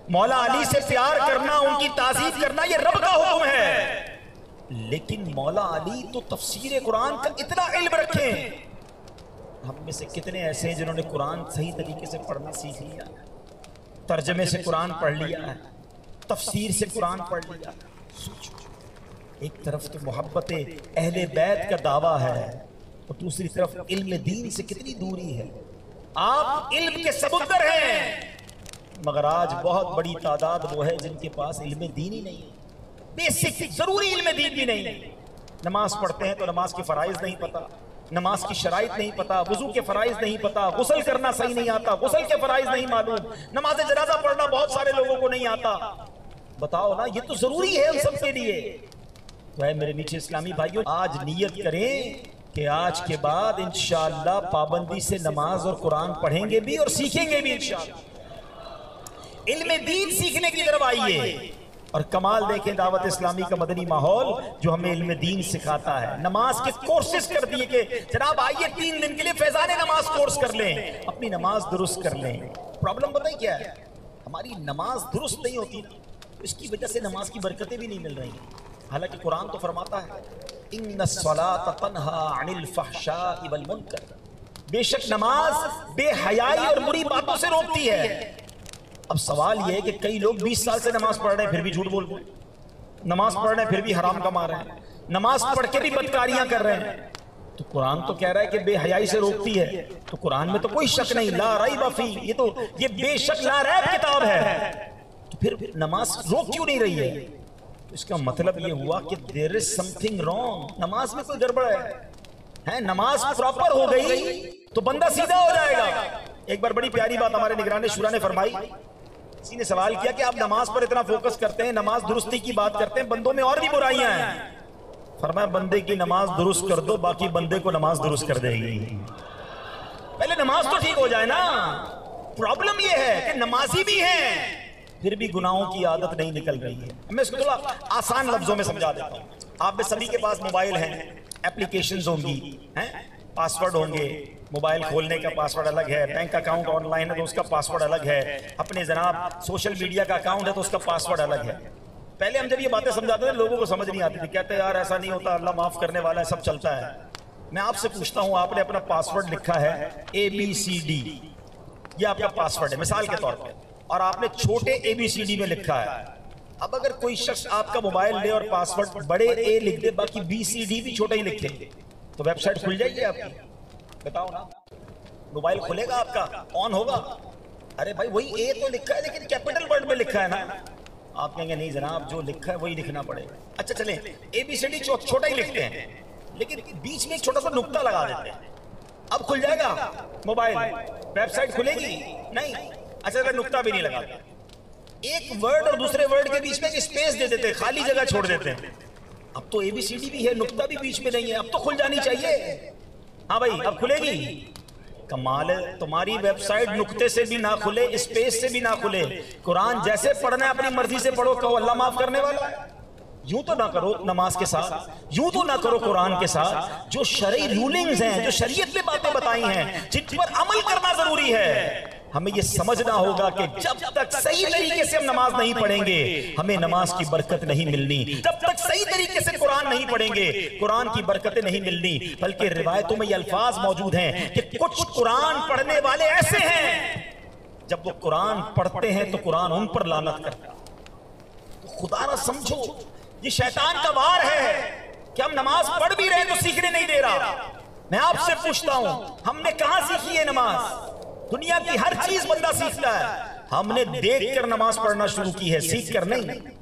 مولا علی سے پیار کرنا، ان کی تعظیم کرنا یہ رب کا حکم ہے۔ لیکن مولا علی تو تفسیر قرآن کا اتنا علم رکھیں، ہم میں سے کتنے ایسے ہیں جنہوں نے قرآن صحیح طریقے سے پڑھنا سیکھ لیا، ترجمے سے قرآن پڑھ لیا ہے، تفسیر سے قرآن پڑھ لیا؟ ایک طرف تو محبت اہل بیت کا دعویٰ ہے اور دوسری طرف علم دین سے کتنی دوری ہے۔ آپ علم کے سمندر ہیں، مگر آج بہت بڑی تعداد وہ ہے جن کے پاس علم دین ہی نہیں ہے، بیسک ضروری علم دین بھی نہیں ہے۔ نماز پڑھتے ہیں تو نماز کے فرائض نہیں پتہ، نماز کی شرائط نہیں پتہ، وضو کے فرائض نہیں پتہ، غسل کرنا صحیح نہیں آتا، غسل کے فرائض نہیں معلوم، نماز جنازہ پڑھنا بہت سارے لوگوں کو نہیں آتا۔ بتاؤ نا، یہ تو ضروری ہے ہم سب کے لیے۔ تو اے میرے میٹھے اسلامی بھائیوں، آج نیت کریں کہ آج کے بعد انشاءاللہ پابندی سے نماز اور قرآن پڑھیں گے بھی اور سیکھیں گے بھی انشاءاللہ۔ علم دین سیکھنے کی طرف آئیے اور کمال دیکھیں دعوت اسلامی کا مدنی ماحول جو ہمیں علم دین سکھاتا ہے۔ نماز کے کورسز کر دیے کہ جناب آئیے 3 دن کے لیے فیضان نماز کورس کر لیں، اپنی نماز درست کر لیں۔ پرابلم بتائیں کیا ہے؟ ہماری نماز درست نہیں ہوتی، اس کی وجہ سے نماز کی برکتیں بھی نہیں مل رہی ہیں۔ حالانکہ قرآن تو فرماتا ہے ان الصلاۃ تنہی عن الفحشاء والمنکر، بے شک نماز بے حیائی اور بری باتوں سے روکتی ہے۔ اب سوال یہ ہے کہ کئی لوگ 20 سال سے نماز پڑھ رہے ہیں پھر بھی جھوٹ بول رہے ہیں، نماز پڑھ رہے ہیں پھر بھی حرام کما رہے ہیں، نماز پڑھ کے بھی بدکاریاں کر رہے ہیں۔ تو قرآن تو کہہ رہا ہے کہ بے حیائی سے روکتی ہے، تو قرآن میں تو کوئی شک نہیں، لا ریب فی، یہ بے شک لا ریب کتاب ہے، تو پھر نماز روک کیوں نہیں رہی ہے؟ اس کا مطلب یہ ہوا کہ there is something wrong، نماز میں کوئی گڑبڑ ہے۔ نماز پراپر ہو گئی تو بندہ سیدھا ہو جائے گا۔ ایک بار بڑی پیاری بات ہمارے نگران شورا نے فرمائی، کسی نے سوال کیا کہ آپ نماز پر اتنا فوکس کرتے ہیں، نماز درستی کی بات کرتے ہیں، بندوں میں اور بھی برائیاں ہیں۔ فرمایا بندے کی نماز درست کر دو، باقی بندے کو نماز درست کر دے گی۔ پہلے نماز تو ٹھیک ہو جائے نا۔ پرابلم یہ ہے کہ نمازی بھی ہیں پھر بھی گناہوں کی عادت نہیں نکل رہی ہے۔ میں اس کو تھوڑا آسان لفظوں میں سمجھا دیتا ہوں۔ آپ میں سبھی کے پاس موبائل ہیں، اپلیکیشنز ہوں گی، پاسورڈ ہوں گے، موبائل کھولنے کا پاسورڈ الگ ہے، بینک اکاؤنٹ آن لائن ہے تو اس کا پاسورڈ الگ ہے، اپنے جناب سوشل میڈیا کا اکاؤنٹ ہے تو اس کا پاسورڈ الگ ہے۔ پہلے ہم جب یہ باتیں سمجھاتے تھے لوگوں کو سمجھ نہیں آتی تھی، کہتے ہیں یار ایسا نہیں ہوتا، اللہ معاف کرنے والا ہے، سب چلتا ہے۔ میں آپ سے پوچھتا ہوں، آپ نے اپنا پاسورڈ لکھا ہے ABCD، یہ آپ کا پاسورڈ ہے مثال کے طور پر، اور آپ نے چھوٹے ABCD میں لکھا ہے۔ اب اگر کوئی شخص آپ کا موبائل لے اور پاسورڈ بڑے A لکھ دے، باقی BCD بھی چھوٹا ہی لکھے، تو ویب سائٹ کھل جائے گی آپ کی؟ بتاؤ نا، موبائل کھلے گا آپ کا، آن ہوگا؟ ارے بھائی وہی A تو لکھا ہے لیکن کیپٹل ورڈ میں لکھا ہے نا۔ آپ کہیں گے نہیں جناب جو لکھا ہے وہی لکھنا پڑے گا۔ اچھا چلیں ABCD چھوٹا ہی لکھتے ہیں لیکن بیچ میں ایک چھوٹا سا نقطہ لگا دیتے ہیں، اب کھل جائے گا موبائل؟ ویب سائٹ کھلے گی؟ نہیں۔ اچھا اگر نقطہ بھی نہیں لگاتے، ایک ورڈ اور دوسرے ورڈ کے بیچ میں اسپیس دے دیتے ہیں، خالی جگہ چھوڑ دیتے ہیں، اب تو ABCD بھی ہے، نقطہ بھی بیچ میں نہیں ہے، اب تو کھل جانی چاہیے۔ ہاں بھائی اب کھلے گی؟ کمال ہے، تمہاری ویب سائٹ نقطے سے بھی نہ کھلے، اسپیس سے بھی نہ کھلے، قرآن جیسے پڑھنا ہے اپنی مرضی سے پڑھو، کہو اللہ معاف کرنے والا ہے۔ یوں تو نہ کرو نماز کے ساتھ، یوں تو نہ کرو قرآن کے ساتھ۔ جو شرعی رولنگز ہیں، جو شریعت میں باتیں بتائی ہیں، جن پر عمل کرنا ضروری ہے، ہمیں یہ سمجھنا ہوگا کہ جب تک صحیح طریقے سے ہم نماز نہیں پڑھیں گے ہمیں نماز کی برکت نہیں ملنی، جب تک صحیح طریقے سے قرآن نہیں پڑھیں گے قرآن کی برکتیں نہیں ملنی۔ بلکہ روایتوں میں یہ الفاظ موجود ہیں کہ کچھ قرآن پڑھنے والے ایسے ہیں جب وہ قرآن پڑھتے ہیں تو قرآن ان پر لعنت کرتا ہے۔ تو خدا نہ سمجھو یہ شیطان کا وار ہے کہ ہم نماز پڑھ بھی رہے تو سیکھنے نہیں دے رہا۔ میں آپ سے پوچھتا ہوں ہم نے کہاں سیکھی ہے نماز؟ دنیا کی ہر چیز بندہ سیکھتا ہے، ہم نے دیکھ کر نماز پڑھنا شروع کی ہے، سیکھ کر نہیں۔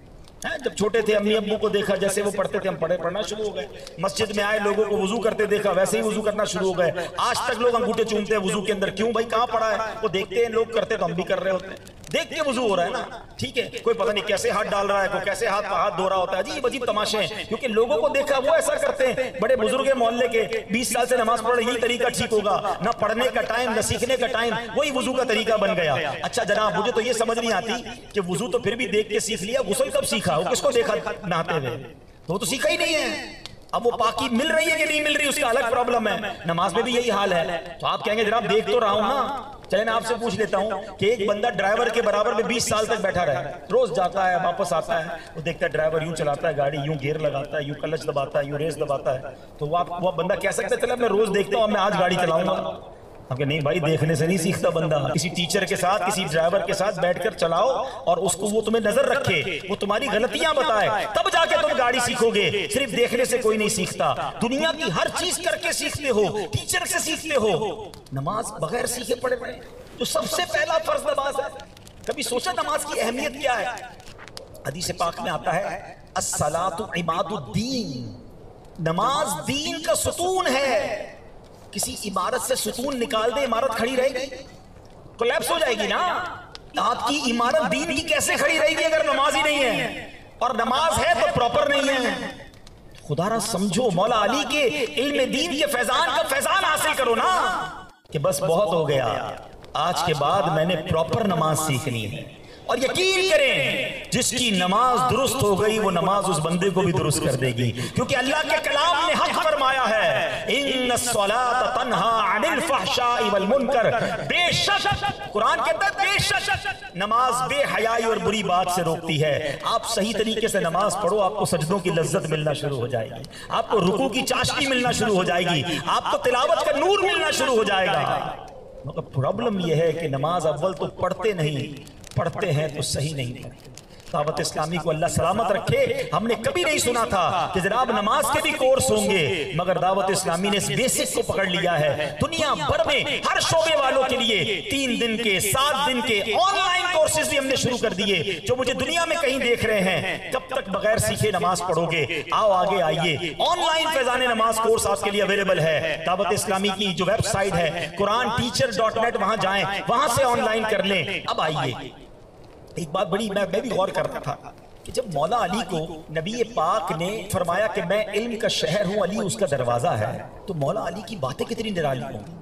جب چھوٹے تھے امی ابو کو دیکھا جیسے وہ پڑھتے تھے ہم پڑھنا شروع ہو گئے، مسجد میں آئے لوگوں کو وضو کرتے دیکھا ویسے ہی وضو کرنا شروع ہو گئے۔ آج تک لوگ انگوٹھے چومتے ہیں وضو کے اندر، کیوں بھائی کہاں پڑھا ہے؟ وہ دیکھتے ہیں لوگ کرتے تو ہم بھی کر رہے ہوتے ہیں، دیکھ کے وضو ہو رہا ہے نا، ٹھیک ہے، کوئی پتہ نہیں کیسے ہاتھ ڈال رہا ہے، کوئی کیسے ہاتھ دھو رہا ہوتا ہے، عجیب عجیب تماشے ہیں، کیونکہ لوگوں کو دیکھا وہ ایسا کرتے ہیں۔ بڑے بزرگ محلے کے 20 سال سے نماز پڑھ رہے، یہی طریقہ ٹھیک ہوگا، نہ پڑھنے کا ٹائم نہ سیکھنے کا ٹائم، وہی وضو کا طریقہ بن گیا۔ اچھا جناب مجھے تو یہ سمجھ نہیں آتی کہ وضو تو پھر بھی دیکھ کے سیکھ لیا، غسل کب سیکھا؟ وہ کس کو دیکھا نہاتے ہوئے؟ تو وہ تو سیکھا ہی نہیں ہے۔ اب وہ پاکی مل رہی ہے کہ نہیں مل رہی اس کا الگ پرابلم ہے، نماز میں بھی یہی حال ہے۔ تو آپ کہیں گے جناب دیکھ تو رہا ہوں نا، چلیں میں آپ سے پوچھ لیتا ہوں کہ ایک بندہ ڈرائیور کے برابر میں 20 سال تک بیٹھا رہا ہے، روز جاتا ہے واپس آتا ہے، وہ دیکھتا ہے ڈرائیور یوں چلاتا ہے گاڑی، یوں گیئر لگاتا ہے، یوں کلچ دباتا ہے، یوں ریس دباتا ہے، تو وہ بندہ کہہ سکتا ہے چلے میں روز دیکھتا ہوں میں آج گاڑی چلاؤں گا؟ ہم کہ نہیں بھائی دیکھنے سے نہیں سیکھتا بندہ، کسی ٹیچر کے ساتھ کسی ڈرائیور کے ساتھ بیٹھ کر چلاؤ اور اس کو وہ تمہیں نظر رکھے، وہ تمہاری غلطیاں بتائے، تب جا کے تم گاڑی سیکھو گے۔ صرف دیکھنے سے کوئی نہیں سیکھتا، دنیا کی ہر چیز کر کے سیکھتے ہو، ٹیچر سے سیکھتے ہو۔ نماز بغیر سیکھے پڑھ رہے ہیں، تو سب سے پہلا فرض نماز ہے۔ کبھی سوچا نماز کی اہمیت کیا ہے؟ حدیث پاک میں آتا ہے الصلاۃ عماد الدین، نماز دین کا ستون ہے۔ کسی عمارت سے ستون نکال دے، عمارت کھڑی رہے گی؟ کولیپس ہو جائے گی نا۔ آپ کی عمارت دین کی کیسے کھڑی رہے گی اگر نماز ہی نہیں ہے؟ اور نماز ہے تو پراپر نہیں ہے۔ خدا را سمجھو، مولا علی کے علم دین کے فیضان کا فیضان حاصل کرو نا، کہ بس بہت ہو گیا، آج کے بعد میں نے پراپر نماز سیکھنی ہے۔ اور یقین کریں جس کی نماز درست ہو گئی وہ نماز اس بندے کو بھی درست کر دے گی، کیونکہ اللہ کے کلام نے حق فرمایا ہے ان الصلاۃ تنہا عن الفحشاء والمنکر، بے شک قرآن کہتا ہے بے شک نماز بے حیائی اور بری بات سے روکتی ہے۔ آپ صحیح طریقے سے نماز پڑھو، آپ کو سجدوں کی لذت ملنا شروع ہو جائے گی، آپ کو رکوع کی چاشنی ملنا شروع ہو جائے گی، آپ کو تلاوت کا نور ملنا شروع ہو جائے گا۔ مگر پرابلم یہ ہے کہ نماز اول تو پڑھتے نہیں، پڑھتے ہیں تو صحیح نہیں پڑھتے۔ دعوت اسلامی کو اللہ سلامت رکھے، ہم نے کبھی نہیں سنا تھا کہ جناب نماز کے بھی کورس ہوں گے، مگر دعوت اسلامی نے اس بیسک کو پکڑ لیا ہے۔ دنیا بھر میں ہر شعبے والوں کے لیے 3 دن کے 7 دن کے آن لائن کورسز بھی ہم نے شروع کر دیے۔ جو مجھے دنیا میں کہیں دیکھ رہے ہیں کب تک بغیر سیکھے نماز پڑھو گے؟ آؤ آگے آئیے، آن لائن فیضان نماز کورس آپ کے لیے اویلیبل ہے۔ دعوت اسلامی کی جو ویب سائٹ ہے QuranTeacher.net، وہاں جائیں، وہاں سے آن لائن کر لیں۔ اب آئیے، ایک بات بڑی میں بھی غور کرتا تھا کہ جب مولا علی کو نبی پاک نے فرمایا کہ میں علم کا شہر ہوں، علی اس کا دروازہ ہے، تو مولا علی کی باتیں کتنی نرالی ہوں گی،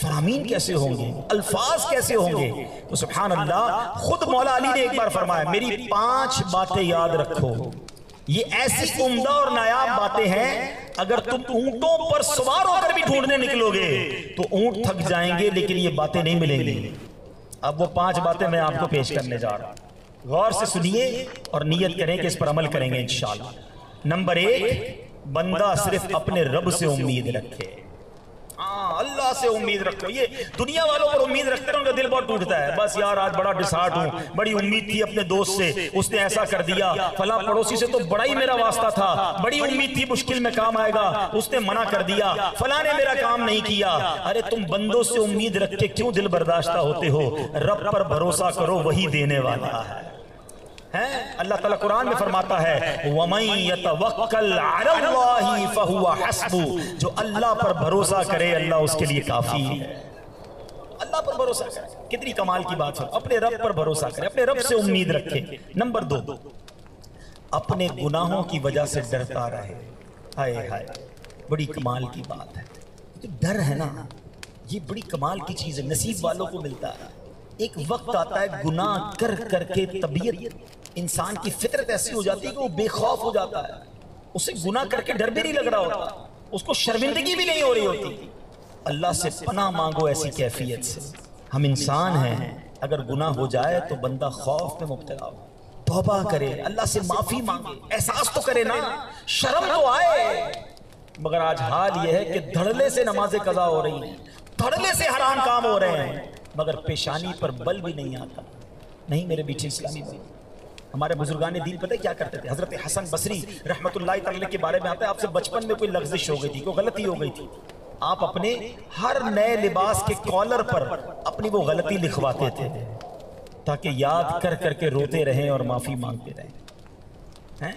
فرامین کیسے ہوں گے، الفاظ کیسے ہوں گے۔ تو سبحان اللہ، خود مولا علی نے ایک بار فرمایا میری 5 باتیں یاد رکھو، یہ ایسی عمدہ اور نایاب باتیں ہیں اگر تم اونٹوں پر سوار ہو کر بھی ڈھونڈنے نکلو گے تو اونٹ تھک جائیں گے، لیکن یہ باتیں نہیں ملیں گی۔ اب وہ 5 باتیں میں آپ کو پیش کرنے جا رہا ہوں، غور سے سنیے اور نیت کریں کہ اس پر عمل کریں گے انشاءاللہ۔ نمبر 1، بندہ صرف اپنے رب سے امید رکھے۔ اللہ سے امید رکھو۔ یہ دنیا والوں پر امید رکھتے ہیں، ان کا دل بہت ٹوٹتا ہے، بس یار آج بڑا ڈسہارٹ ہوں، بڑی امید تھی اپنے دوست سے، اس نے ایسا کر دیا، فلاں پڑوسی سے تو بڑا ہی میرا واسطہ تھا، بڑی امید تھی مشکل میں کام آئے گا، اس نے منع کر دیا، فلاں نے میرا کام نہیں کیا۔ ارے تم بندوں سے امید رکھ کے کیوں دل برداشتہ ہوتے ہو؟ رب پر بھروسہ کرو، وہی دینے والا ہے۔ اللہ تعالیٰ قرآن میں فرماتا ہے وَمَن يَتَوَكَّلْ عَلَى اللَّهِ فَهُوَ حَسْبُهُ، جو اللہ پر بھروسہ کرے اللہ اس کے لیے کافی ہے۔ اللہ پر بھروسہ کرے، کتنی کمال کی بات ہے، اپنے رب پر بھروسہ کرے، اپنے رب سے امید رکھے۔ نمبر 2، اپنے گناہوں کی وجہ سے ڈرتا رہے۔ ہائے ہائے، بڑی کمال کی بات ہے۔ ڈر ہے نا، یہ بڑی کمال کی چیز ہے، نصیب والوں کو ملتا ہے۔ ایک وقت آتا ہے گناہ کر کر کے طبیعت انسان کی فطرت ایسی ہو جاتی ہے کہ وہ بے خوف ہو جاتا ہے، اسے گناہ کر کے ڈر بھی نہیں لگ رہا ہوتا، اس کو شرمندگی بھی نہیں ہو رہی ہوتی۔ اللہ سے پناہ مانگو ایسی کیفیت سے۔ ہم انسان ہیں، اگر گناہ ہو جائے تو بندہ خوف میں مبتلا ہو، توبہ کرے، اللہ سے معافی مانگے، احساس تو کرے نا، شرم تو آئے۔ مگر آج حال یہ ہے کہ دھڑلے سے نمازیں قضا ہو رہی ہیں، دھڑلے سے حرام کام ہو رہے ہیں، مگر پیشانی پر بل بھی نہیں آتا۔ نہیں میرے بیچے اسلامی بھائی، ہمارے بزرگان دین پتہ کیا کرتے تھے؟ حضرت حسن بصری رحمت اللہ تعالی کے بارے میں آتا ہے آپ سے بچپن میں کوئی لغزش ہو گئی تھی، کوئی غلطی ہو گئی تھی، آپ اپنے ہر نئے لباس کے کالر پر اپنی وہ غلطی لکھواتے تھے تاکہ یاد کر کر کے روتے رہیں اور معافی مانگتے رہیں۔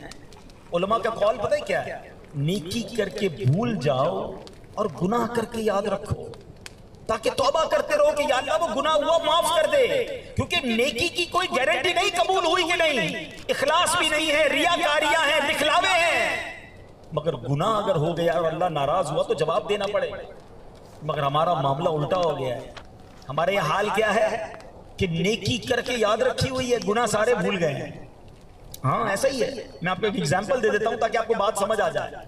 علماء کا قول پتہ ہے کیا ہے؟ نیکی کر کے بھول جاؤ اور گناہ کر کے یاد رکھو، تاکہ توبہ کرتے رہو کہ یا اللہ وہ گناہ ہوا معاف کر دے، کیونکہ نیکی کی کوئی گارنٹی نہیں قبول ہوئی کہ نہیں، اخلاص بھی نہیں ہے، ریاکاریاں ہیں، دکھلاوے ہیں۔ مگر گناہ اگر ہو گیا اور اللہ ناراض ہوا تو جواب دینا پڑے۔ مگر ہمارا معاملہ الٹا ہو گیا ہے، ہمارے یہاں حال کیا ہے کہ نیکی کر کے یاد رکھی ہوئی ہے، گناہ سارے بھول گئے ہیں۔ ہاں ایسا ہی ہے، میں آپ کو ایک ایگزامپل دے دیتا ہوں تاکہ آپ کو بات سمجھ آ جائے۔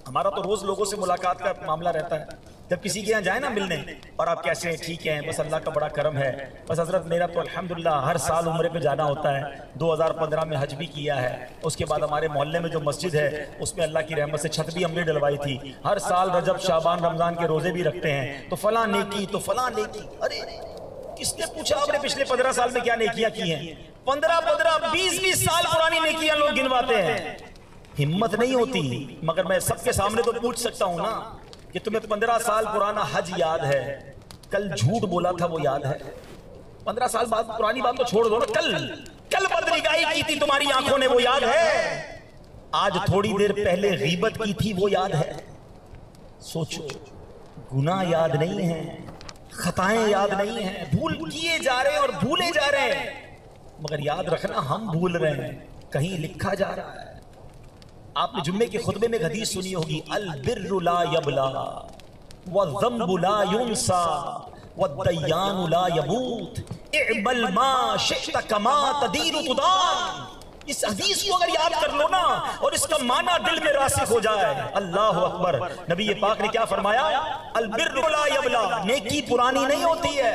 ہمارا تو روز لوگوں سے ملاقات کا معاملہ رہتا ہے، جب کسی کے یہاں جائیں نا ملنے اور آپ کیسے ہیں، ٹھیک ہیں، بس اللہ کا بڑا کرم ہے، بس حضرت میرا تو الحمدللہ ہر سال عمرے پہ جانا ہوتا ہے، 2015 میں حج بھی کیا ہے، اس کے بعد ہمارے محلے میں جو مسجد ہے اس میں اللہ کی رحمت سے چھت بھی ہم نے ڈلوائی تھی، ہر سال رجب شعبان رمضان کے روزے بھی رکھتے ہیں، تو فلاں نیکی تو فلاں نیکی۔ ارے کس نے پوچھا آپ نے پچھلے 15 سال میں کیا نیکیاں کی ہیں؟ 20 سال پرانی نیکیاں لوگ گنواتے ہیں، ہمت نہیں ہوتی۔ مگر میں سب کے سامنے تو پوچھ سکتا ہوں نا کہ تمہیں 15 سال پرانا حج یاد ہے؟ کل جھوٹ بولا تھا وہ یاد ہے؟ 15 سال بعد پرانی بات تو چھوڑ دو نا، کل بدنگاہی کی تھی تمہاری آنکھوں نے وہ یاد ہے؟ آج تھوڑی دیر پہلے غیبت کی تھی وہ یاد ہے؟ سوچو، گناہ یاد نہیں ہیں، خطائیں یاد نہیں ہیں، بھول کیے جا رہے ہیں اور بھولے جا رہے ہیں، مگر یاد رکھنا ہم بھول رہے ہیں، کہیں لکھا جا رہا ہے۔ آپ نے جمعے کے خطبے میں ایک حدیث سنی ہوگی، البر لا یبلا والذنب لا ینسا والدیان لا یموت اعمل ما شئت کما تدین تدان۔ اس حدیث کو اگر یاد کر لو نا اور اس کا معنی دل میں راسخ ہو جائے، اللہ اکبر۔ نبی پاک نے کیا فرمایا؟ البر لا یبلا، نیکی پرانی نہیں ہوتی ہے۔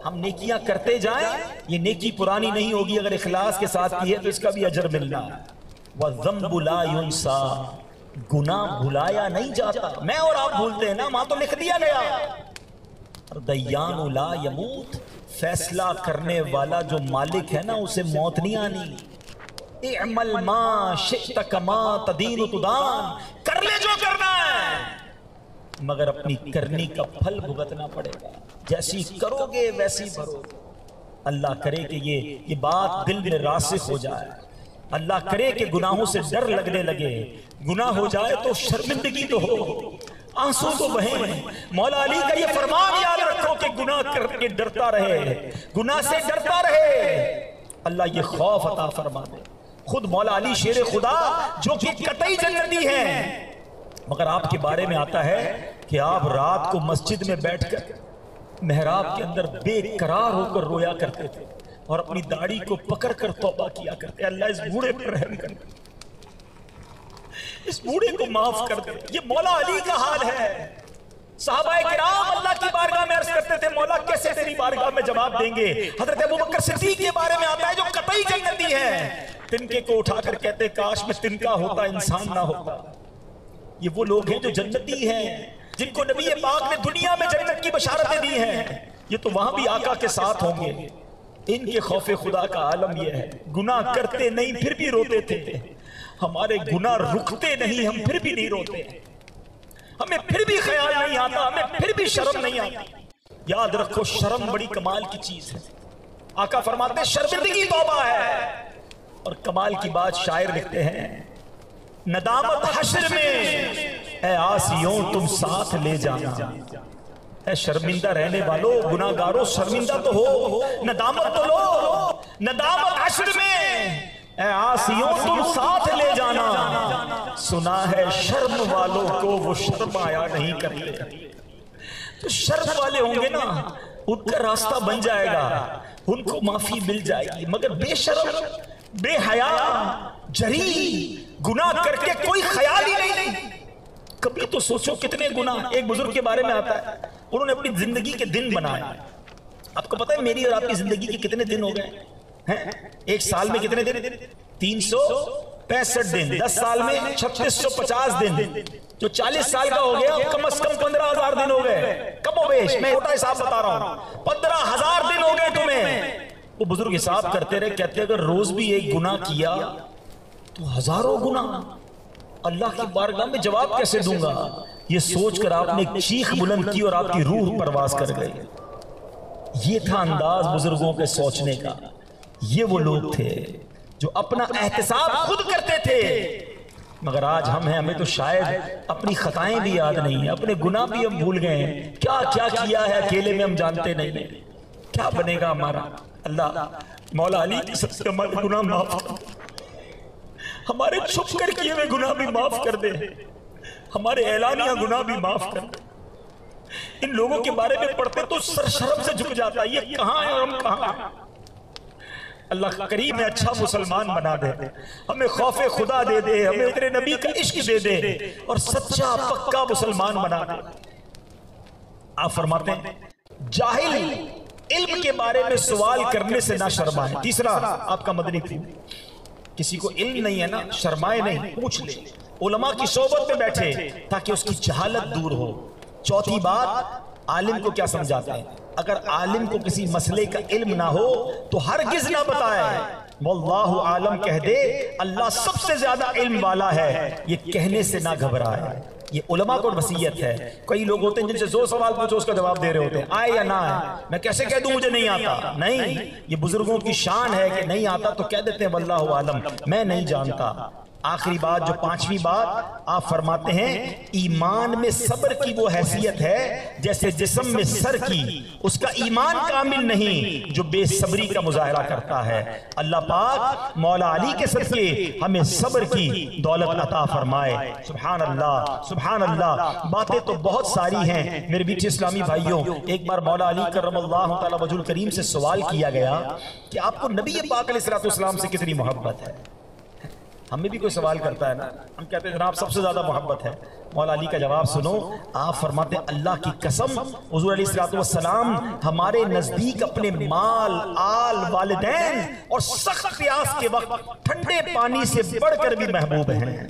ہم نیکیاں کرتے جائیں، یہ نیکی پرانی نہیں ہوگی، اگر اخلاص کے ساتھ کی ہے تو اس کا بھی اجر ملنا ہے۔ وَالذَّنْبُ لَا يُنْسَى، گناہ بھلایا نہیں جاتا، میں اور آپ بھولتے ہیں نا، وہاں تو لکھ دیا گیا۔ الدیان لا یموت، فیصلہ کرنے والا جو مالک ہے نا اسے موت نہیں آنی۔ اعمل ما شئت کما تدین تدان، کر لے جو کرنا ہے، مگر اپنی کرنی کا پھل بھگتنا پڑے گا، جیسی کرو گے ویسی بھرو گے۔ اللہ کرے کہ یہ بات دل میں راسخ ہو جائے، اللہ کرے کہ گناہوں سے ڈر لگنے لگے، گناہ ہو جائے تو شرمندگی تو ہو، آنسو تو بہیں۔ مولا علی کا یہ فرمان یاد رکھو کہ گناہ کر کے ڈرتا رہے، گناہ سے ڈرتا رہے، اللہ یہ خوف عطا فرما دے۔ خود مولا علی شیر خدا جو کہ قطعی جنتی ہیں، مگر آپ کے بارے میں آتا ہے کہ آپ رات کو مسجد میں بیٹھ کر محراب کے اندر بے قرار ہو کر رویا کرتے تھے اور اپنی داڑھی کو پکڑ کر توبہ کیا کرتے، اللہ اس بوڑھے پر رحم کر دے، اس بوڑھے کو معاف کر دے۔ یہ مولا علی کا حال ہے۔ صحابہ کرام اللہ کی بارگاہ میں عرض کرتے تھے، مولا کیسے تیری بارگاہ میں جواب دیں گے؟ حضرت ابوبکر صدیق کے بارے میں آتا ہے جو قطعی جنتی ہے، تنکے کو اٹھا کر کہتے کاش میں تنکا ہوتا انسان نہ ہوتا۔ یہ وہ لوگ ہیں جو جنتی ہیں، جن کو نبی پاک نے دنیا میں جنت کی بشارتیں دی ہیں، یہ تو وہاں بھی آقا کے ساتھ ہوں گے۔ ان کے خوف خدا کا عالم یہ ہے، گناہ کرتے نہیں پھر بھی روتے تھے، ہمارے گناہ رکتے نہیں ہم پھر بھی نہیں روتے، ہمیں پھر بھی خیال نہیں آتا، ہمیں پھر بھی شرم نہیں آتی۔ یاد رکھو شرم بڑی کمال کی چیز ہے، آقا فرماتے ہیں شرمندگی توبہ ہے۔ اور کمال کی بات شاعر لکھتے ہیں، ندامت حشر میں اے آسیوں تم ساتھ لے جانا، اے شرمندہ رہنے والوں گناہگاروں شرمندہ تو ہو، ندامت تو لو، ندامت حشر میں اے آسیوں تم ساتھ لے جانا، سنا ہے شرم والوں کو وہ شرم آیا نہیں کرتے۔ تو شرم والے ہوں گے نا، ان کا راستہ بن جائے گا، ان کو معافی مل جائے گی، مگر بے شرم بے حیا جری گناہ کر کے کوئی خیال ہی نہیں۔ کبھی تو سوچو کتنے گناہ۔ ایک بزرگ کے بارے میں آتا ہے، انہوں نے اپنی زندگی کے دن بنائے۔ آپ کو پتا ہے میری اور آپ کی زندگی کے کتنے دن ہو گئے ہیں؟ ایک سال میں کتنے دن؟ 365 دن، 10 سال میں 3650 دن، جو 40 سال کا ہو گیا کم از کم 15,000 دن ہو گئے، کم و بیش، میں چھوٹا حساب بتا رہا ہوں، 15,000 دن ہو گئے تمہیں۔ وہ بزرگ حساب کرتے رہے، کہتے اگر روز بھی ایک گناہ کیا تو ہزاروں گناہ، اللہ کی بارگاہ میں جواب کیسے دوں گا؟ یہ سوچ کر آپ نے ایک چیخ بلند کی اور آپ کی روح پرواز کر گئی۔ یہ تھا انداز بزرگوں کے سوچنے کا۔ یہ وہ لوگ تھے جو اپنا احتساب خود کرتے تھے، مگر آج ہم ہیں، ہمیں تو شاید اپنی خطائیں بھی یاد نہیں ہیں، اپنے گناہ بھی ہم بھول گئے ہیں، کیا کیا کیا ہے اکیلے میں ہم جانتے نہیں ہیں، کیا بنے گا ہمارا۔ اللہ مولا علی کی سب سے ہمارے گناہ معاف کر دے، ہمارے چھپ کر کیے ہوئے گناہ بھی معاف کر دے، ہمارے اعلانیہ گناہ بھی معاف کر دے۔ ان لوگوں کے بارے میں پڑھتے تو سر شرم سے جھک جاتا ہے، یہ کہاں ہے اور ہم کہاں ہیں۔ اللہ کریم میں اچھا مسلمان بنا دے، ہمیں خوف خدا دے دے، ہمیں تیرے نبی کا عشق دے دے اور سچا پکا مسلمان بنا دے۔ آپ فرماتے ہیں جاہل علم کے بارے میں سوال کرنے سے نہ شرمائے. تیسرا آپ کا مدنی تھی، کسی کو علم نہیں ہے نا، شرمائے نہیں، پوچھ لے، علماء کی صحبت میں بیٹھے تاکہ اس کی جہالت دور ہو. چوتھی بات، عالم کو کیا سمجھاتے ہیں؟ اگر عالم کو کسی مسئلے کا علم نہ ہو تو ہرگز نہ بتائے، واللہ عالم کہہ دے، اللہ سب سے زیادہ علم والا ہے، یہ کہنے سے نہ گھبرائے. یہ علماء کو وصیت ہے. کئی لوگ ہوتے ہیں جن سے جو سوال پوچھو اس کا جواب دے رہے ہوتے ہیں، آئے یا نہ آئے. میں کیسے کہہ دوں مجھے نہیں آتا؟ نہیں، یہ بزرگوں کی شان ہے کہ نہیں آتا تو کہہ دیتے ہیں واللہ عالم، میں نہیں جانتا. آخری بات جو پانچویں بات، آپ فرماتے ہیں ایمان میں صبر کی وہ حیثیت ہے جیسے جسم میں سر کی. اس کا ایمان کامل نہیں جو بے صبری کا مظاہرہ کرتا ہے. اللہ پاک مولا علی کے صدقے ہمیں صبر کی دولت عطا فرمائے. سبحان اللہ سبحان اللہ. باتیں تو بہت ساری ہیں میرے بیٹھے اسلامی بھائیوں. ایک بار مولا علی کرم اللہ تعالی وجہ الکریم سے سوال کیا گیا کہ آپ کو نبی پاک علیہ السلام سے کتنی محبت ہے؟ ہمیں بھی کوئی سوال کرتا ہے نا، ہم کہتے ہیں جناب سب سے زیادہ محبت ہے. مولا علی کا جواب سنو. آپ فرماتے ہیں اللہ کی قسم حضور علیہ السلام ہمارے نزدیک اپنے مال، آل، والدین اور سخت پیاس کے وقت ٹھنڈے پانی سے بڑھ کر بھی محبوب ہیں.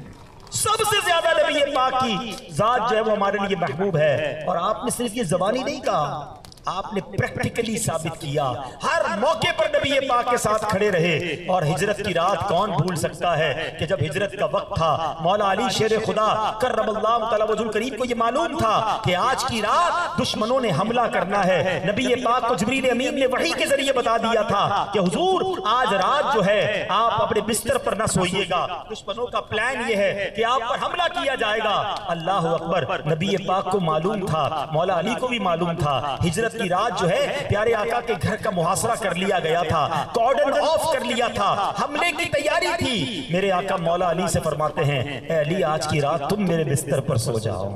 سب سے زیادہ نبی پاک کی ذات جو ہے وہ ہمارے لیے محبوب ہے. اور آپ نے صرف یہ زبانی نہیں کہا، آپ نے پریکٹیکلی ثابت کیا. ہر موقع پر نبی پاک کے ساتھ کھڑے رہے. اور ہجرت کی رات کون بھول سکتا ہے کہ جب ہجرت کا وقت تھا، مولا علی شیر خدا کرم اللہ تعالی وجہ الکریم کو یہ معلوم تھا کہ آج کی رات دشمنوں نے حملہ کرنا ہے. نبی پاک کو جبریل امین نے وحی کے ذریعے بتا دیا تھا کہ حضور آج رات جو ہے آپ اپنے بستر پر نہ سوئیے گا، دشمنوں کا پلان یہ ہے کہ آپ پر حملہ کیا جائے گا. اللہ اکبر. نبی پاک کو معلوم تھا، مولا علی کو بھی معلوم تھا. ہجرت کی رات جو ہے پیارے آقا کے گھر کا محاصرہ کر لیا گیا تھا، کارڈن آف کر لیا تھا، حملے کی تیاری تھی. میرے آقا مولا علی سے فرماتے ہیں اے علی آج کی رات تم میرے بستر پر سو جاؤ،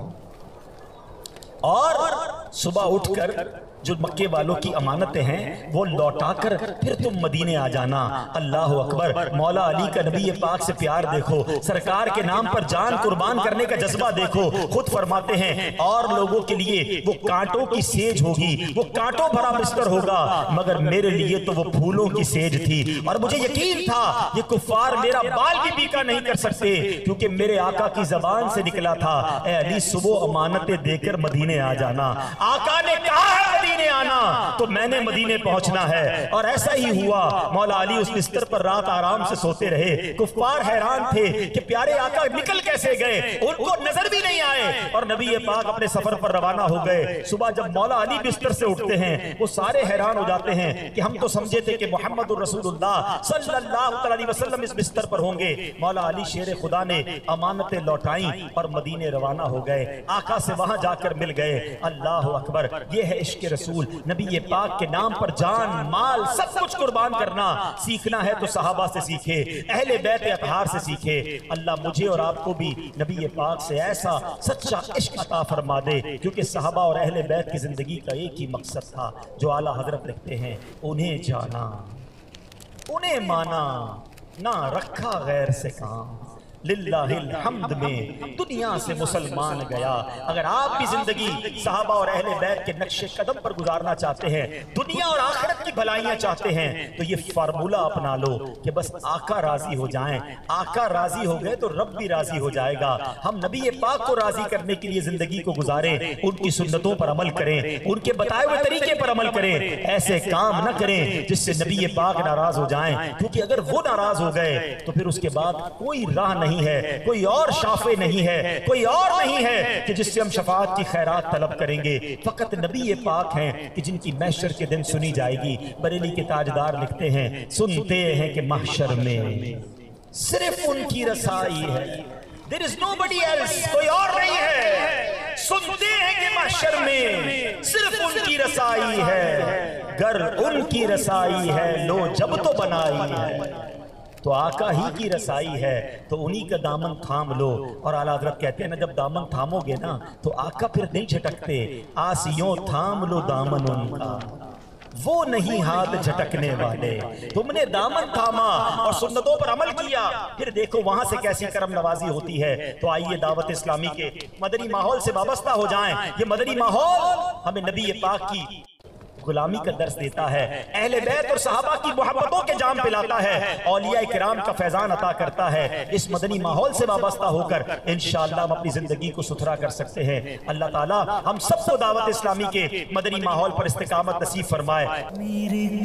اور صبح اٹھ کر جو مکے والوں کی امانتیں ہیں وہ لوٹا کر پھر تم مدینے آ جانا. اللہ اکبر. مولا علی کا نبی پاک سے پیار دیکھو، سرکار کے نام پر جان قربان کرنے کا جذبہ دیکھو. خود فرماتے ہیں اور لوگوں کے لیے وہ کانٹوں کی سیج ہوگی، وہ کانٹوں بھرا بستر ہوگا، مگر میرے لیے تو وہ پھولوں کی سیج تھی. اور مجھے یقین تھا یہ کفار میرا بال بھی بیکا نہیں کر سکتے، کیونکہ میرے آقا کی زبان سے نکلا تھا اے علی صبح امانتیں دے کر مدینے آ جانا. آقا نے کہا مدینے آنا تو میں نے مدینے پہنچنا ہے. اور ایسا ہی ہوا. مولا علی اس بستر پر رات آرام سے سوتے رہے. کفار حیران تھے کہ پیارے آقا نکل کیسے گئے، ان کو نظر بھی نہیں آئے. اور نبی پاک اپنے سفر پر روانہ ہو گئے. صبح جب مولا علی بستر سے اٹھتے ہیں وہ سارے حیران ہو جاتے ہیں کہ ہم تو سمجھے تھے کہ محمد الرسول اللہ صلی اللہ علیہ وسلم اس بستر پر ہوں گے. مولا علی شیر خدا نے امانتیں لوٹائیں اور مدینے روانہ ہو گئے. آقا سے وہاں جا کر مل گئے. اللہ اکبر. یہ ہے عشق رسول. نبی پاک کے نام پر جان، مال، سب کچھ قربان کرنا. سیکھنا ہے تو صحابہ سے سیکھے، اہل بیت اطہار سے سیکھے. اللہ مجھے اور آپ کو بھی نبی پاک سے ایسا سچا عشق عطا فرما دے، کیونکہ صحابہ اور اہل بیت کی زندگی کا ایک ہی مقصد تھا جو اعلیٰ حضرت لکھتے ہیں، انہیں جانا، انہیں مانا، نہ رکھا غیر سے کام. للہ الحمد میں دنیا سے مسلمان گیا. اگر آپ بھی زندگی صحابہ اور اہل بیت کے نقش قدم پر گزارنا چاہتے ہیں، دنیا اور آخرت کی بھلائیاں چاہتے ہیں، تو یہ فارمولہ اپنا لو کہ بس آقا راضی ہو جائیں. آقا راضی ہو گئے تو رب بھی راضی ہو جائے گا. ہم نبی پاک کو راضی کرنے کے لیے زندگی کو گزاریں، ان کی سنتوں پر عمل کریں، ان کے بتائے ہوئے طریقے پر عمل کریں. ایسے کام نہ کریں جس سے نبی پاک ناراض ہو جائیں، کیونکہ اگر وہ ناراض ہو گئے تو پھر اس کے بعد کوئی راہ نہیں ہے، کوئی اور شافع نہیں ہے، کوئی اور نہیں ہے کہ جس سے ہم شفاعت کی خیرات طلب کریں گے. فقط نبی پاک ہیں کہ جن کی محشر کے دن سنی جائے گی. بریلی کے تاجدار لکھتے ہیں سنتے ہیں کہ محشر میں صرف ان کی رسائی ہے. There is nobody else. کوئی اور نہیں ہے. سنتے ہیں کہ محشر میں صرف ان کی رسائی ہے. گر ان کی رسائی ہے لو جب تو بنائی ہے. تو آقا ہی کی رسائی ہے تو انہی کا دامن تھام لو. اور اعلیٰ حضرت کہتے ہیں نا جب دامن تھامو گے نا تو آقا پھر نہیں جھٹکتے. آسیوں تھام لو دامن ان کا. وہ نہیں ہاتھ جھٹکنے والے، تم نے دامن تھاما اور سنتوں پر عمل کیا، پھر دیکھو وہاں سے کیسی کرم نوازی ہوتی ہے۔ تو آئیے دعوت اسلامی کے مدنی ماحول سے وابستہ ہو جائیں۔ یہ مدنی ماحول ہمیں نبی پاک کی غلامی کا درس دیتا ہے، اہل بیت اور صحابہ کی محبتوں کے جام پلاتا ہے، اولیاء کرام کا فیضان عطا کرتا ہے۔ اس مدنی ماحول سے وابستہ ہو کر انشاءاللہ ہم اپنی زندگی کو ستھرا کر سکتے ہیں۔ اللہ تعالیٰ ہم سب کو دعوت اسلامی کے مدنی ماحول پر استقامت نصیب فرمائے۔ میرے